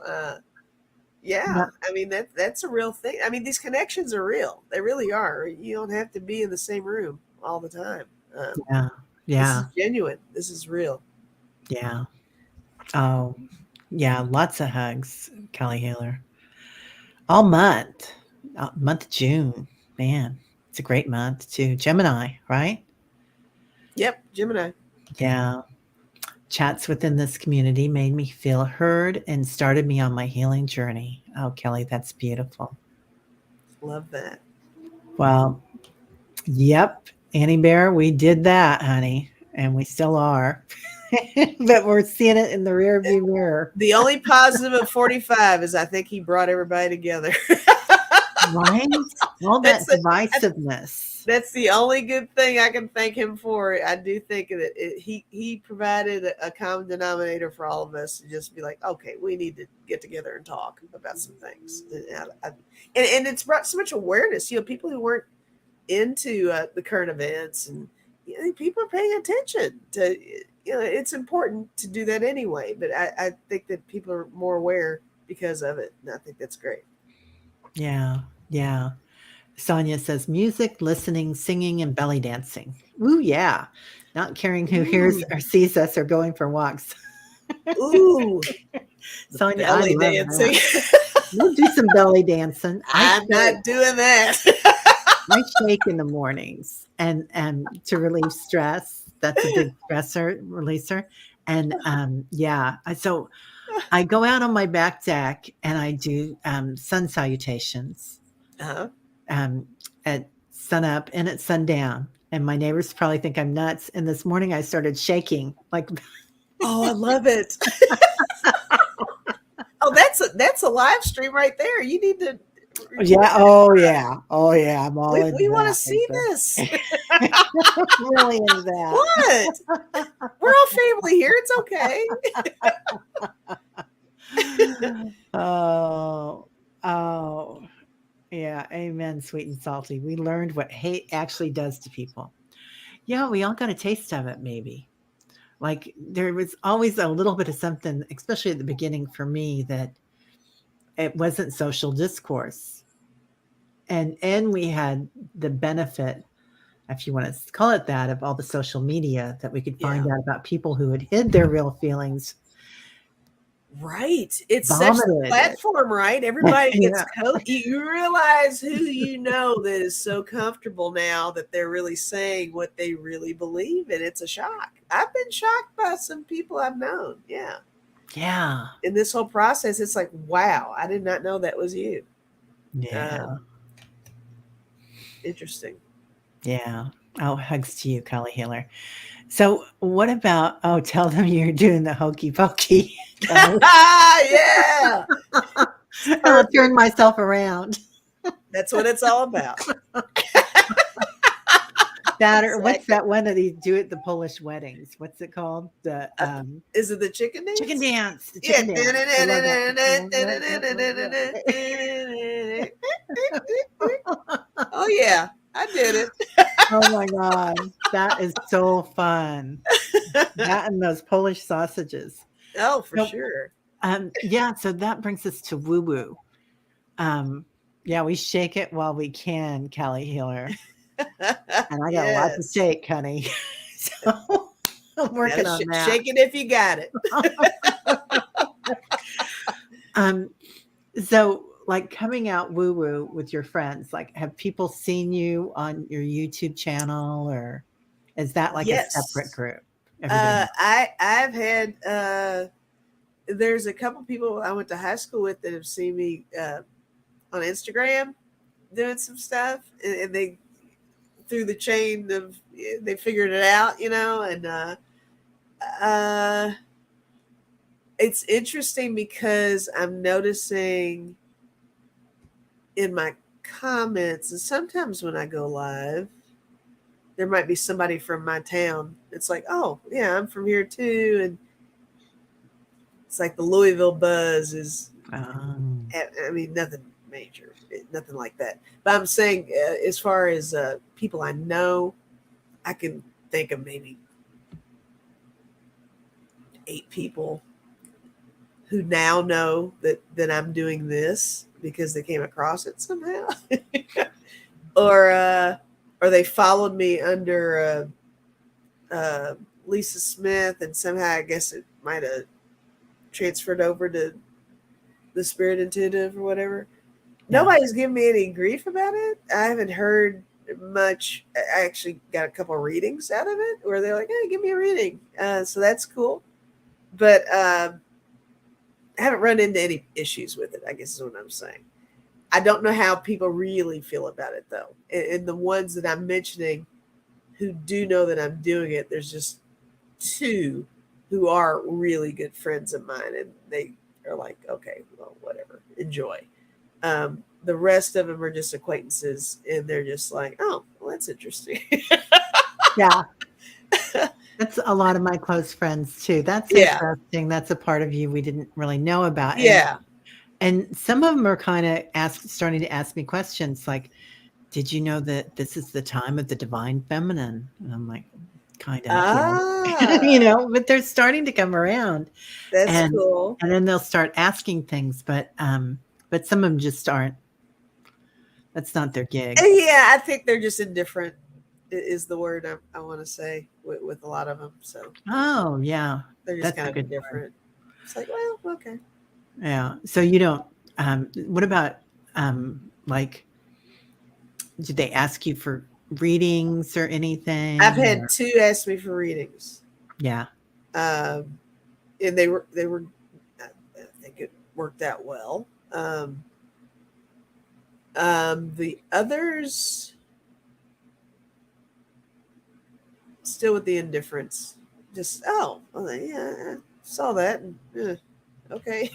yeah, Yeah. I mean that's a real thing. I mean these connections are real. They really are. You don't have to be in the same room all the time. Yeah. This is Yeah. genuine. This is real. Yeah. Oh, yeah. Lots of hugs, Kelly Healer. All month. Month of June. Man, it's a great month too. Gemini, right? Yep, Gemini. Yeah. Chats within this community made me feel heard and started me on my healing journey. Oh, Kelly, that's beautiful. Love that. Well, yep, Annie Bear, we did that, honey, and we still are. But we're seeing it in the rear view mirror. The only positive of 45 is I think he brought everybody together. Right? All that's that the, divisiveness. that's the only good thing I can thank him for. I do think that he provided a common denominator for all of us to just be like, okay, we need to get together and talk about some things. And it's brought so much awareness. People who weren't into the current events and people are paying attention to. It's important to do that anyway. But I think that people are more aware because of it, and I think that's great. Yeah, yeah. Sonia says music, listening, singing, and belly dancing. Ooh, yeah. Not caring who hears Ooh, or sees us or going for walks. ooh, the Sonia, I belly love dancing. that. We'll do some belly dancing. I'm not doing that. I shake in the mornings and to relieve stress. That's a big stressor releaser. And yeah, so I go out on my back deck and I do sun salutations Uh-huh. um, at sunup and at sundown. And my neighbors probably think I'm nuts. And this morning I started shaking like Oh, I love it. Oh, that's a live stream right there. You need to record yeah, that oh for us. yeah, oh yeah, I'm all into We want to that, see Lisa. this. Really into that. What? We're all family here. It's okay. Oh, oh, yeah. Amen, sweet and salty. We learned what hate actually does to people. Yeah, we all got a taste of it, maybe. Like there was always a little bit of something, especially at the beginning for me, that it wasn't social discourse. And we had the benefit, if you want to call it that, of all the social media that we could find Yeah. out about people who had hid their real feelings, Right. It's such the vomited it. platform, right? Everybody gets Yeah. you realize who that is so comfortable now that they're really saying what they really believe, and it's a shock. I've been shocked by some people I've known. Yeah. Yeah. In this whole process, it's like, wow, I did not know that was you. Yeah. Um, Interesting. Yeah. Oh, hugs to you, Kelly Healer. So, what about, oh, tell them you're doing the hokey pokey, Kelly. Yeah. It's I'll turn perfect. myself around. That's what it's all about. That or what's Exactly. that one that they do at the Polish weddings? What's it called? The Is it the chicken chicken dance? dance. The Yeah. chicken dance. I love that. Oh yeah, I did it. Oh my god, that is so fun. That and those Polish sausages. Oh, for So, sure. yeah, so that brings us to woo woo. Um, yeah, we shake it while we can, Kelly Healer. And I got a lot to Yes. shake, honey. So I'm Gotta working on that. shake it if you got it. Um, so like coming out woo woo with your friends, like have people seen you on your YouTube channel or is that like a separate Yes. group? Everybody knows. I've had there's a couple people I went to high school with that have seen me on Instagram doing some stuff, and they through the chain of they figured it out, and uh, it's interesting because I'm noticing in my comments, and sometimes when I go live, there might be somebody from my town. It's like, oh yeah, I'm from here too, and it's like the Louisville buzz is Oh. I mean, nothing major, nothing like that. But I'm saying, as far as people I know, I can think of maybe 8 people who now know that I'm doing this because they came across it somehow, or or they followed me under Lisa Smith, and somehow I guess it might have transferred over to the Spirit Intuitive or whatever. Yeah. Nobody's giving me any grief about it. I haven't heard much. I actually got a couple of readings out of it where they're like, "Hey, give me a reading," so that's cool. But I haven't run into any issues with it, I guess is what I'm saying. I don't know how people really feel about it though. And the ones that I'm mentioning who do know that I'm doing it, there's just 2 who are really good friends of mine, and they are like, okay, well, whatever, enjoy. The rest of them are just acquaintances, and they're just like, oh, well, that's interesting. Yeah. That's a lot of my close friends too. That's Yeah, interesting. That's a part of you we didn't really know about. yeah. And some of them are kinda starting to ask me questions like, "Did you know that this is the time of the divine feminine?" And I'm like, "Kinda, yeah." Ah, But they're starting to come around, that's and cool. and then they'll start asking things, but some of them just aren't that's not their gig. Yeah, I think they're just indifferent. Is the word I want to say with a lot of them. So Oh, yeah. they're just That's kind a of good word. indifferent. It's like, well, okay. Yeah. So you don't, what about, like, did they ask you for readings or I've anything? had Or 2 ask me for readings, yeah. um, and they were. I think it worked out well. The others still with the indifference. Just well, yeah, I saw that. And, okay.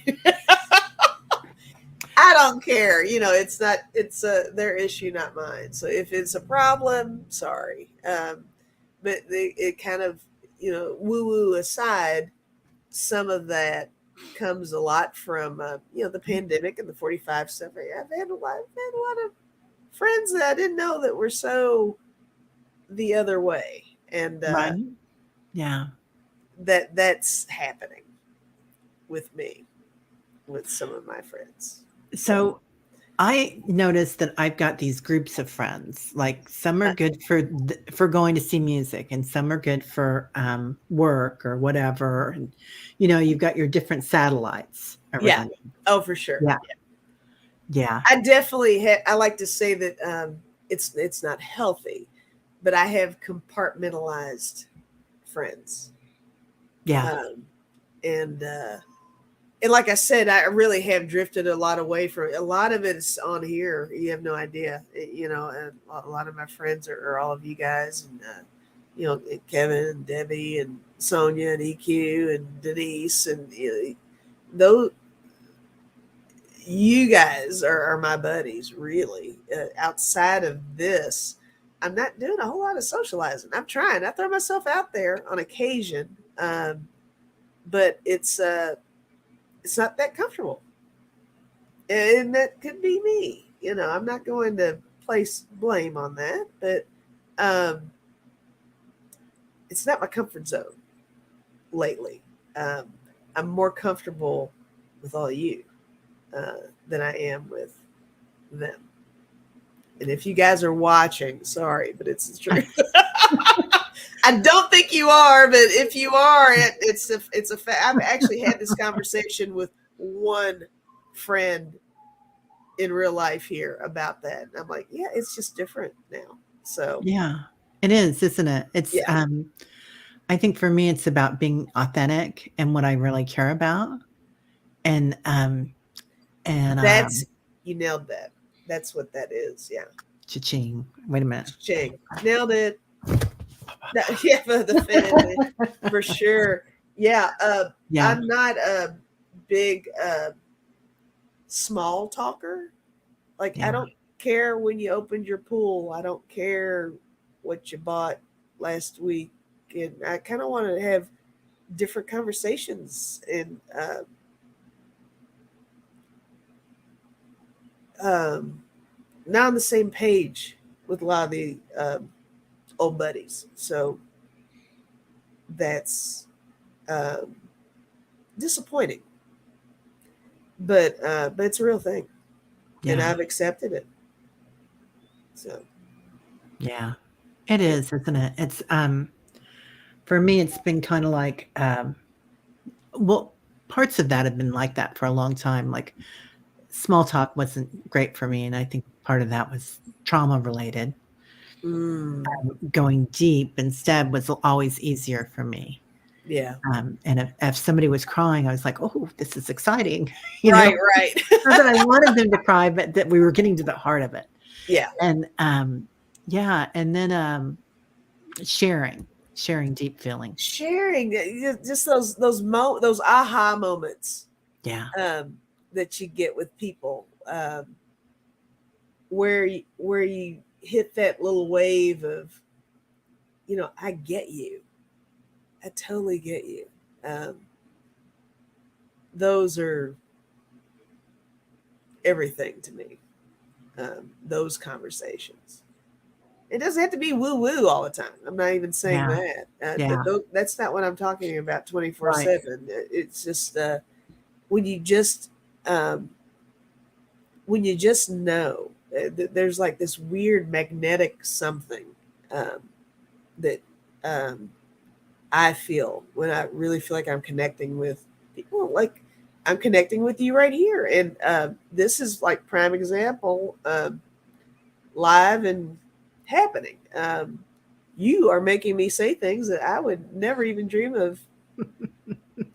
I don't care. It's not. It's their issue, not mine. So if it's a problem, sorry. But it kind of, woo woo aside, some of that comes a lot from the pandemic and the 45 stuff. I've had a lot of friends that I didn't know that were so the other way, and Right. Yeah. that's happening with me with some of my friends. So So I noticed that I've got these groups of friends. Like some are uh, good for going to see music, and some are good for work or whatever. And you've got your different satellites yeah, around you. oh for sure. Yeah. Yeah. I definitely I like to say that it's not healthy, but I have compartmentalized friends, Yeah. um, and like I said, I really have drifted a lot away from a lot of it's on here. You have no idea, and a lot of my friends are all of you guys, and Kevin and Debbie and Sonia and EQ and Denise, and those you guys are my buddies, really. Outside of this, I'm not doing a whole lot of socializing. I'm trying. I throw myself out there on occasion, but it's not that comfortable, and that could be me. I'm not going to place blame on that, but um, it's not my comfort zone lately. Um, I'm more comfortable with all you than I am with them. And if you guys are watching, sorry, but it's the truth. I don't think you are, but if you are, it's a fact. I've actually had this conversation with one friend in real life here about that. And I'm like, yeah, it's just different now. So Yeah. It is, isn't it? It's yeah, I think for me it's about being authentic and what I really care about. And and that's you nailed that. That's what that is. Yeah, cha-ching. Wait a minute. Ching nailed it. No, yeah, for the family for sure. Yeah, Yeah. I'm not a big small talker. Like, I Yeah. don't care when you opened your pool. I don't care what you bought last week. And I kind of want to have different conversations. And um, not on the same page with a lot of the old buddies. So that's um, disappointing, but it's a real thing, and Yeah. I've accepted it. So Yeah. It yeah. is, isn't it? It's for me it's been kind of like well, parts of that have been like that for a long time. Like small talk wasn't great for me, and I think part of that was trauma related. Mm, Going deep instead was always easier for me. yeah. And if somebody was crying, I was like, "Oh, this is exciting," you know? Right. Right. Not that I wanted them to cry, but that we were getting to the heart of it. Yeah. And, yeah, and then, sharing, sharing deep feelings. Sharing just those aha moments Yeah, um, that you get with people, where you hit that little wave of, I get you, I totally get you. Um, those are everything to me. Those conversations. It doesn't have to be woo woo all the time. I'm not even saying yeah, that. yeah, That's not what I'm talking about 24 right. 7. It's just when you just um, when you just know there's like this weird magnetic something um, that um, I feel when I really feel like I'm connecting with people. Like I'm connecting with you right here, and this is like prime example, live and happening. You are making me say things that I would never even dream of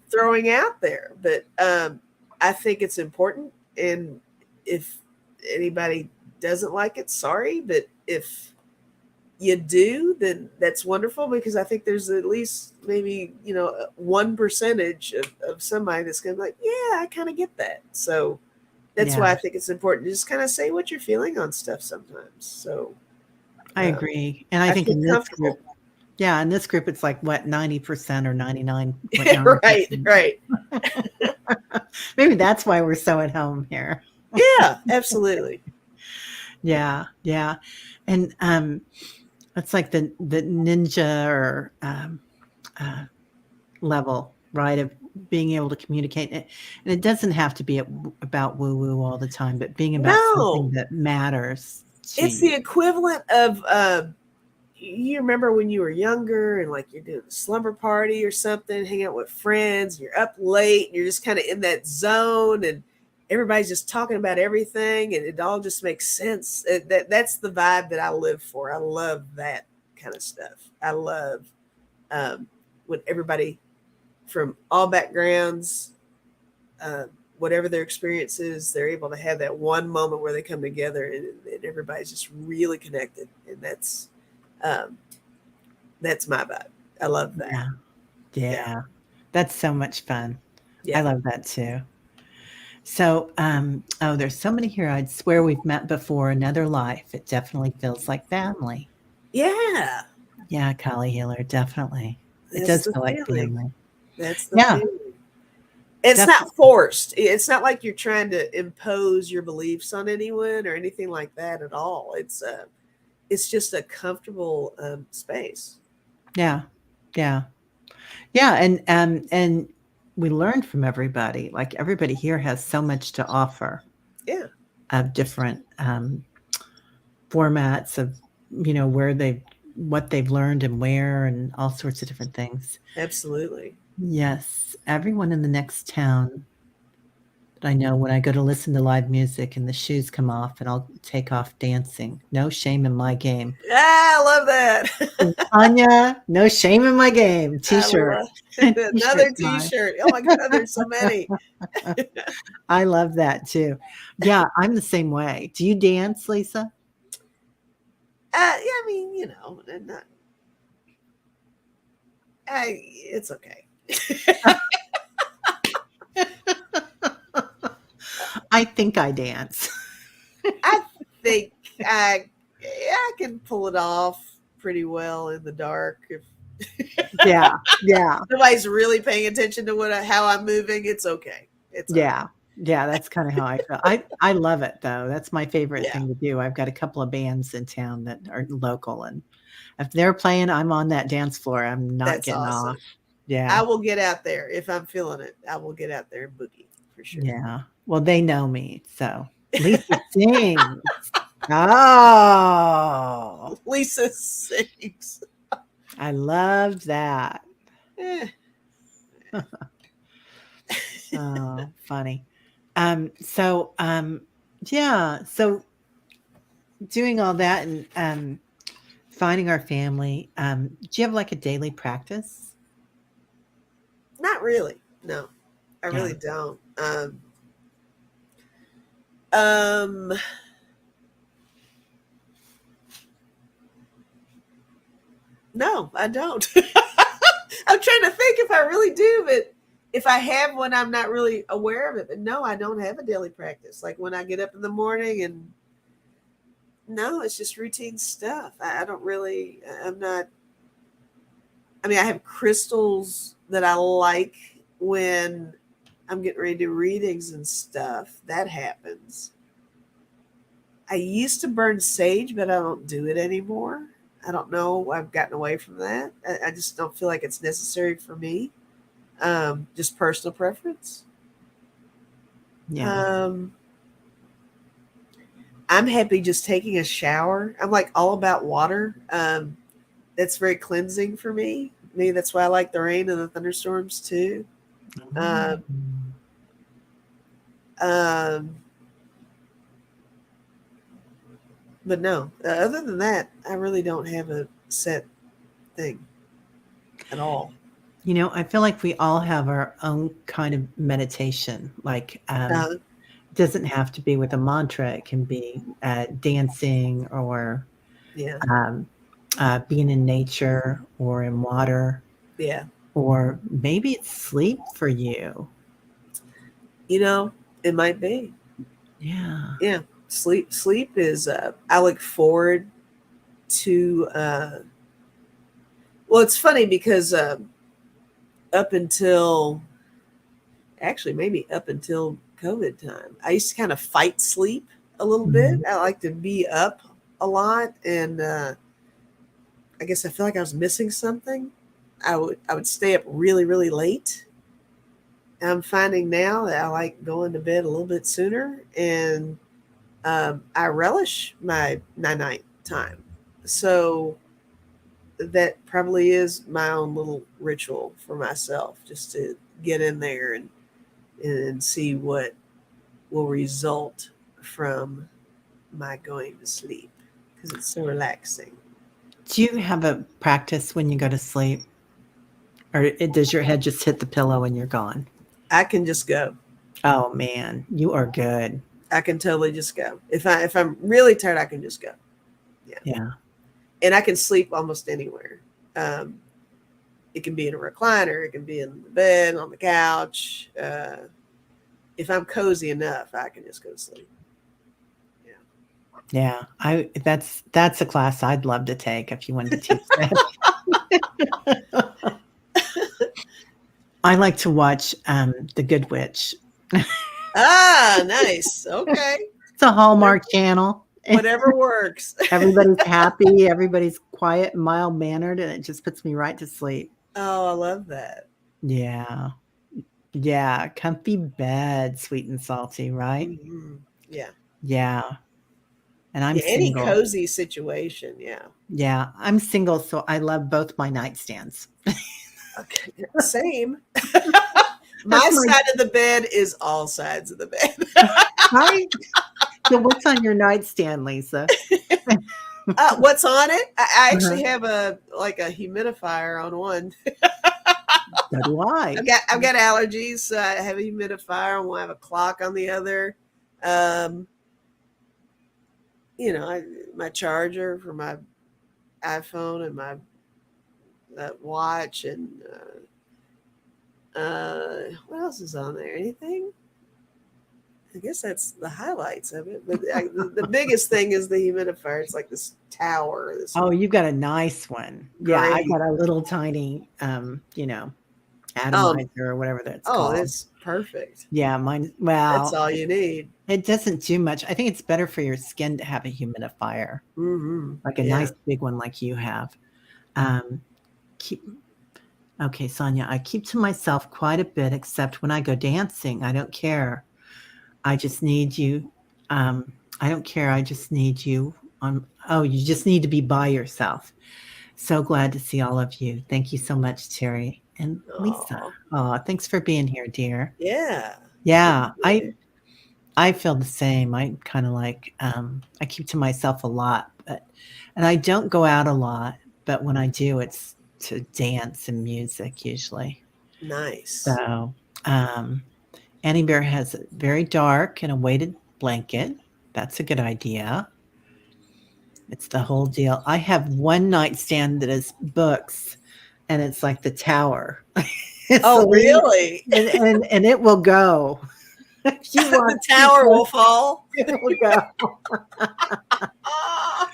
throwing out there. But I think it's important. And if anybody doesn't like it, sorry. But if you do, then that's wonderful, because I think there's at least maybe, one percentage of somebody that's going to be like, yeah, I kind of get that. So that's Yeah, why I think it's important to just kind of say what you're feeling on stuff sometimes. So I agree. And I I think feel in this group, comfortable. yeah, in this group, it's like what, 90% or 99.9%. Right, right. Maybe that's why we're so at home here. Yeah, absolutely. Yeah, yeah. And it's like the ninja or uh, level, right? Of being able to communicate. And it doesn't have to be about woo woo all the time, but being about something No, that matters to it's you. the equivalent of you remember when you were younger and like you're doing a slumber party or something, hang out with friends, you're up late and you're just kind of in that zone, and everybody's just talking about everything and it all just makes sense. That's the vibe that I live for. I love that kind of stuff. I love um, when everybody from all backgrounds, uh, whatever their experience is, they're able to have that one moment where they come together, and everybody's just really connected. And um, that's my vibe. I love that. Yeah, Yeah. yeah. That's so much fun. I Yeah. love that too. So, oh, there's somebody here. I'd swear we've met before, another life. It definitely feels like family. Yeah. Yeah, Kali Healer, definitely. It That's does the feel like feeling. family. That's the Yeah, feeling. It's not definitely. forced. It's not like you're trying to impose your beliefs on anyone or anything like that at all. It's just a comfortable space. Yeah, yeah. Yeah, and we learned from everybody. Like, everybody here has so much to offer Yeah, of different, formats of, where they've what they've learned and where and all sorts of different things. absolutely. Yes, everyone in the next town that I know, when I go to listen to live music and the shoes come off and I'll take off dancing. No shame in my game. Ah, I love that. Anya, no shame in my game. I T-shirt. love T-shirt another time. T-shirt. Oh my God, there's so many. I love that too. Yeah, I'm the same way. Do you dance, Lisa? Yeah, I mean, not, it's okay. I think I dance. I think I can pull it off pretty well in the dark. If Yeah, yeah, nobody's really paying attention to how I'm moving, it's okay. It's all yeah. right. Yeah, that's kinda how I feel. I love it, though. That's my favorite Yeah, thing to do. I've got a couple of bands in town that are local, and if they're playing, I'm on that dance floor. I'm not that's getting off. awesome. Yeah, I will get out there if I'm feeling it. I will get out there and boogie for sure. yeah. Well, they know me, so Lisa sings. Oh, Lisa sings. I loved that. Eh. Oh, funny. So, yeah, so doing all that and, finding our family, do you have, like, a daily practice? Not really. No, I Yeah. really don't. Um, no, I don't. I'm trying to think if I really do, but if I have one, I'm not really aware of it. But no, I don't have a daily practice. Like when I get up in the morning and no, it's just routine stuff. I don't really, I'm not, I mean, I have crystals that I like when I'm getting ready to do readings and stuff. That happens. I used to burn sage, but I don't do it anymore. I don't know. I've gotten away from that. I just don't feel like it's necessary for me. Just personal preference. Yeah. Um, I'm happy just taking a shower. I'm like all about water. That's very cleansing for me. Maybe that's why I like the rain and the thunderstorms too. Um, Mm. um, but no, other than that, I really don't have a set thing at all. I feel like we all have our own kind of meditation, like, Uh, doesn't have to be with a mantra, it can be, dancing or, yeah, um, being in nature or in water, yeah. or maybe it's sleep for you. You know, it might be. Yeah. Yeah, sleep is. I look forward to. Well, it's funny because up until actually maybe up until COVID time, I used to kind of fight sleep a little bit. Mhm. I like to be up a lot, and I guess I feel like I was missing something. I would stay up really really late. I'm finding now that I like going to bed a little bit sooner, and I relish my night time. So that probably is my own little ritual for myself, just to get in there and see what will result from my going to sleep because it's so relaxing. Do you have a practice when you go to sleep, or does your head just hit the pillow and you're gone? I can just go. Oh, man, you are good. I can totally just go. If I'm really tired, I can just go. Yeah, Yeah. and I can sleep almost anywhere. Um, it can be in a recliner, it can be in the bed, on the couch. If I'm cozy enough, I can just go to sleep. Yeah. Yeah, I that's a class I'd love to take if you wanted to teach that. I like to watch, The Good Witch. Ah, nice. Okay. It's a Whatever, Hallmark channel. whatever works. Everybody's happy, everybody's quiet and mild-mannered, and it just puts me right to sleep. Oh, I love that. Yeah. Yeah, comfy bed, sweet and salty, right? Hmm. Yeah. Yeah, and I'm Yeah. Any single. cozy situation. Yeah. Yeah, I'm single, so I love both my nightstands. Okay. Same. My That's my side of the bed is all sides of the bed. right? So what's on your nightstand, Lisa? What's on it? I Uh-huh. actually have a humidifier on one. So do I. I've got allergies, so I have a humidifier and we'll have a clock on the other. Um, my charger for my iPhone and my watch and what else is on there? Anything? I guess that's the highlights of it. But the biggest thing is the humidifier. It's like this tower, this Oh, you've got a nice one. Yeah, I gray. got a little tiny, Oh, atomizer or whatever that's oh, called. it's perfect. Yeah, mine. That's Well, all you need. it doesn't do much. I think it's better for your skin to have a humidifier, Mm-hmm. like a Yeah. nice big one like you have. Um, keep Okay, Sonia, I keep to myself quite a bit, except when I go dancing. I don't care. I just need you. I don't care. I just need you oh, you just need to be by yourself. So glad to see all of you. Thank you so much, Terry and Lisa. Oh, Oh, thanks for being here, dear. yeah. Thank Yeah, you. I feel the same. I kind of like I keep to myself a lot, but and I don't go out a lot, but when I do, it's to dance and music usually. Nice. So, um, Annie Bear has it very dark and a weighted blanket. That's a good idea. It's the whole deal. I have one nightstand that is books, and it's like the tower. It's a Oh, lean really? and it will go. If you The walk too tower close, will fall. it will go. Ah,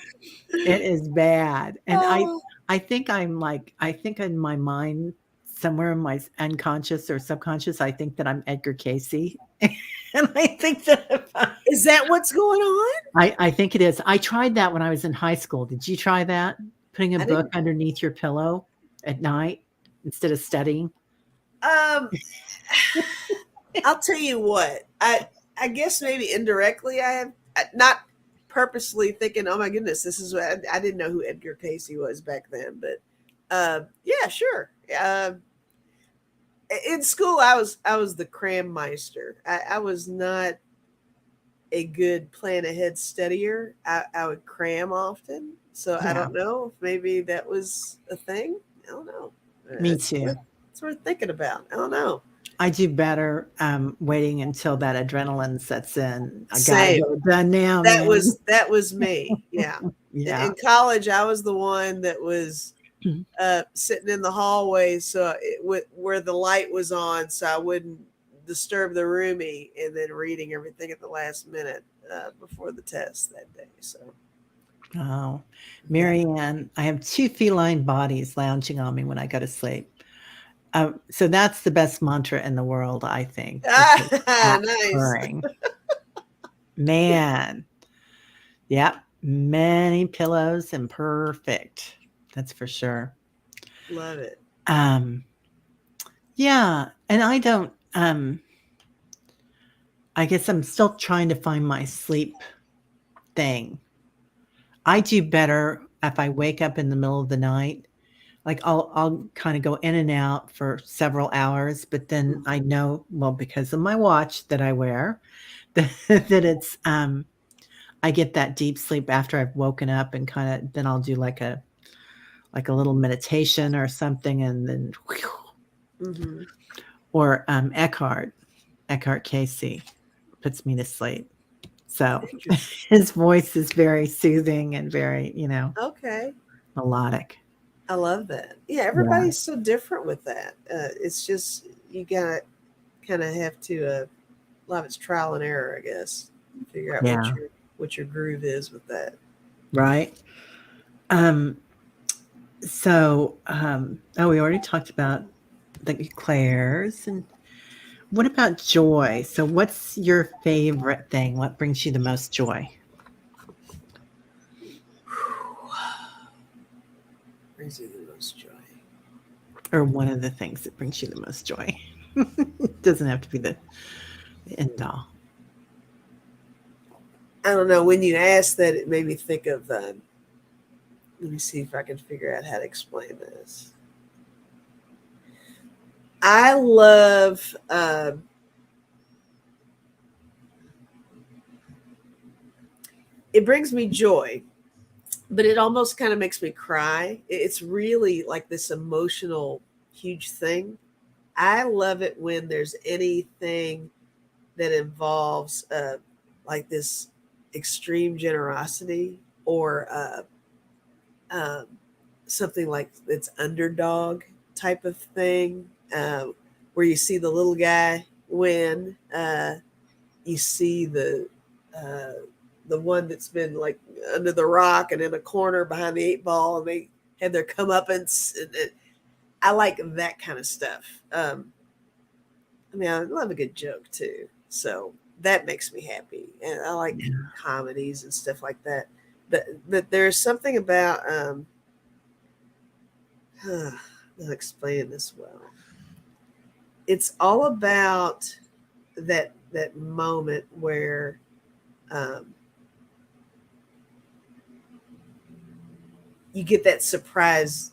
It is bad, and oh, I think I think in my mind, somewhere in my unconscious or subconscious, I think that I'm Edgar Casey, and I think that if is that what's going on? I think it is. I tried that when I was in high school. Did you try that? Putting a I book didn't. underneath your pillow at night instead of studying? Um, I'll tell you what. I guess maybe indirectly I have not purposely thinking, oh my goodness, this is what I didn't know who Edgar Casey was back then, but yeah, sure. In school, I was the cram meister. I was not a good plan ahead studier. I would cram often, so I Yeah, don't know if maybe that was a thing. I don't know. me It's too. worth, it's worth thinking about. I don't know. I do better, waiting until that adrenaline sets in. I gotta get Same. it done now, That man. was me. Yeah. Yeah. In college, I was the one that was sitting in the hallway, so where the light was on, so I wouldn't disturb the roomie, and then reading everything at the last minute before the test that day. So Oh, yeah. Marianne, I have 2 feline bodies lounging on me when I go to sleep. So that's the best mantra in the world, I think, is just that Nice. purring. Man. Yep. Many pillows and perfect. That's for sure. Love it. Um, yeah, and I guess I'm still trying to find my sleep thing. I do better if I wake up in the middle of the night. Like I'll kind of go in and out for several hours, but then Mm. I know, well, because of my watch that I wear, that it's I get that deep sleep after I've woken up and kind of then I'll do like a little meditation or something and then whew, Mm-hmm. or Eckhart Casey puts me to sleep. So Interesting. his voice is very soothing and very, Okay. melodic. I love that. Yeah, Yeah. everybody's so different with that. It's just you gotta kind of have to a lot of it's trial and error, I guess. Figure out Yeah. what your groove is with that. Right. Um, oh, we already talked about the eclairs. And what about joy? So, what's your favorite thing? What brings you the most joy? Brings you the most joy. Or one of the things that brings you the most joy? It doesn't have to be the end all. I don't know. When you asked that, it made me think of. Let me see if I can figure out how to explain this. I love. It brings me joy, but it almost kind of makes me cry. It's really like this emotional, huge thing. I love it when there's anything that involves like this extreme generosity or um, something like it's underdog type of thing, where you see the little guy win. You see uh, the one that's been like under the rock and in a corner behind the eight ball, and they had their comeuppance. I like that kind of stuff. I mean, I love a good joke too, so that makes me happy, and I like Yeah. comedies and stuff like that. But there's something about not explaining this well. It's all about that moment where um, you get that surprise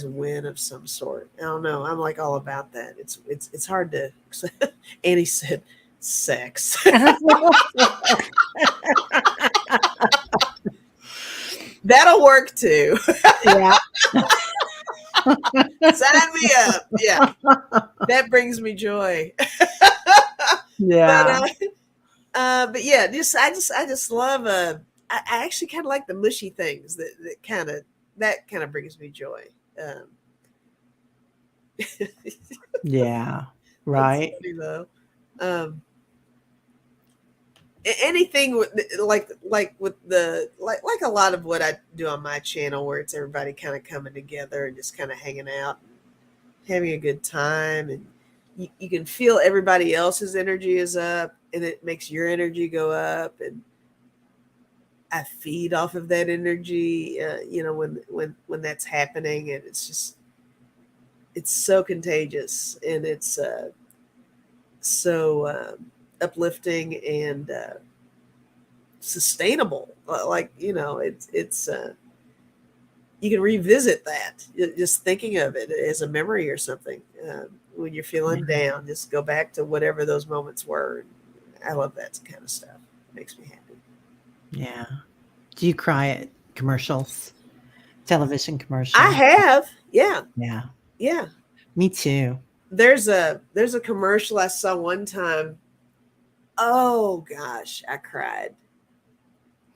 win of some sort. I don't know. I'm like all about that. It's hard to. Annie said, "Sex." That'll work too. Yeah. Sign me up. Yeah, that brings me joy. but Yeah. uh, but yeah, I just love. I actually kind of like the mushy things that kind of brings me joy. Um, Yeah. that's Right. funny though. Um, anything like with the like a lot of what I do on my channel, where it's everybody kind of coming together and just kind of hanging out, having a good time, and you can feel everybody else's energy is up, and it makes your energy go up, and I feed off of that energy. When that's happening, and it's so contagious, and it's so uplifting and sustainable. Like it's you can revisit that just thinking of it as a memory or something. When you're feeling Yeah. down, just go back to whatever those moments were. I love that kind of stuff. It makes me happy. Yeah. Do you cry at commercials? Television I commercials? have, yeah, Yeah. yeah. Me too. There's a commercial I saw one time. Oh gosh, I cried.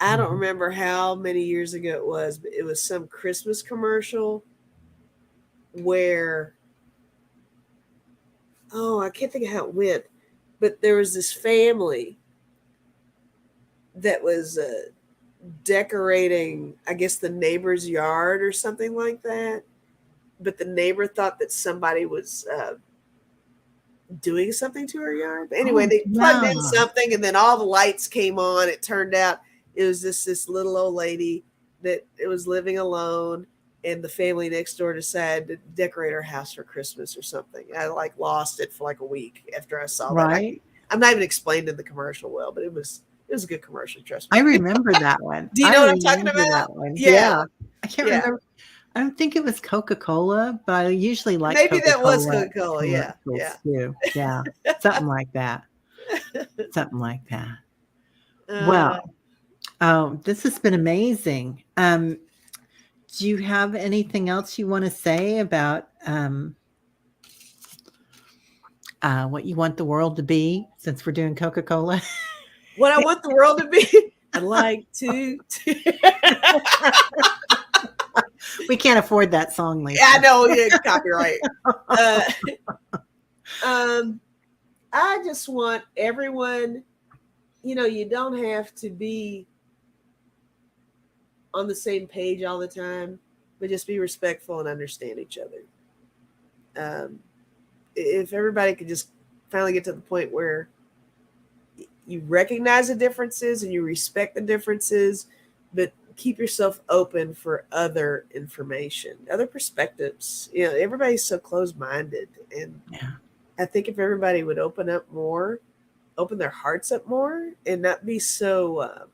I don't Mhm. remember how many years ago it was, but it was some Christmas commercial where, oh, I can't think of how it went, but there was this family that was decorating, I guess, the neighbor's yard or something like that. But the neighbor thought that somebody was doing something to her yard. But anyway, Oh, they plugged in yeah. something, and then all the lights came on. It turned out it was this little old lady that it was living alone, and the family next door decided to decorate her house for Christmas or something. I like lost it for like a week after I saw that. Right? I'm not even explaining the commercial well, but it was a good commercial. Trust I me. remember that one. Do you I know what I'm talking remember about? that one. Yeah, Yeah. I can't yeah. remember. I don't think it was Coca-Cola, but I usually like Maybe that was Coca-Cola Coca Cola. Yeah, yeah. commercials too. Yeah. Something like that. Something like that. Uh, Well, oh, this has been amazing. Do you have anything else you want to say about what you want the world to be since we're doing Coca-Cola? what I want the world to be, I'd like to. We can't afford that song, Yeah, I Lisa. know. Yeah, copyright. Uh, um, I just want everyone. You don't have to be on the same page all the time, but just be respectful and understand each other. Um, if everybody could just finally get to the point where you recognize the differences and you respect the differences, but keep yourself open for other information, other perspectives. Everybody's so closed-minded, and Yeah. I think if everybody would open up more, open their hearts up more, and not be so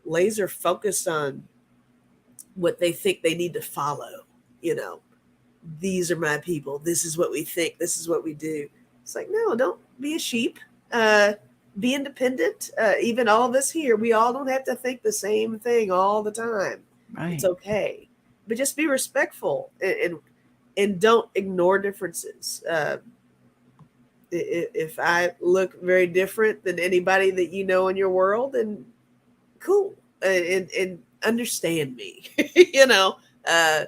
laser focused on what they think they need to follow. You know, these are my people. This is what we think. This is what we do. It's like, no, don't be a sheep. Uh, be independent. Even all of us here, we all don't have to think the same thing all the time. It's Right. okay, but just be respectful and don't ignore differences. If I look very different than anybody that you know in your world, then cool, and understand me. you know, uh,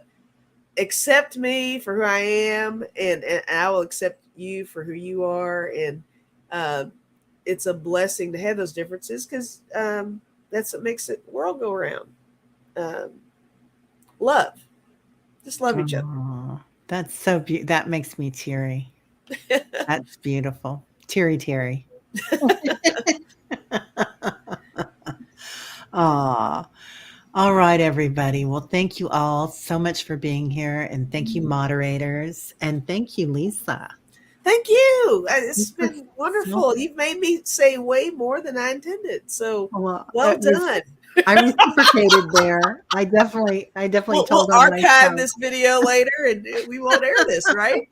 accept me for who I am, and I will accept you for who you are. And uh, it's a blessing to have those differences, because that's what makes the world go around. Um, love, just love each other. Oh, That's so that makes me teary. That's beautiful. Teary, teary. Aw. All right, everybody. Well, thank you all so much for being here. And thank you, moderators. And thank you, Lisa. Thank you. It's This was been so wonderful. You've made me say way more than I intended. So well. well done. I reciprocated there. I definitely We'll told on archive myself. this video later and we won't air this, right?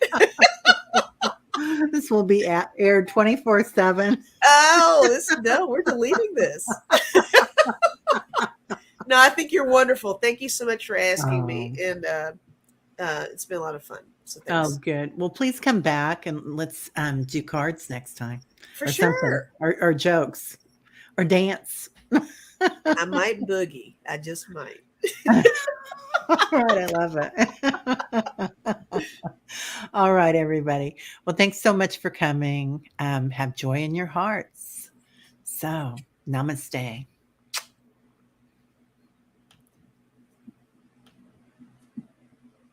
This will be aired 24/7. Oh, no, we're deleting this. No, I think you're wonderful. Thank you so much for asking me. Oh. And it's been a lot of fun. So Oh, thanks. good. Well, please come back and let's do cards next time For or something sure. or jokes or dance. I might boogie. I just might. All right, I love it. All right, everybody. Well, thanks so much for coming. Have joy in your hearts. So, namaste.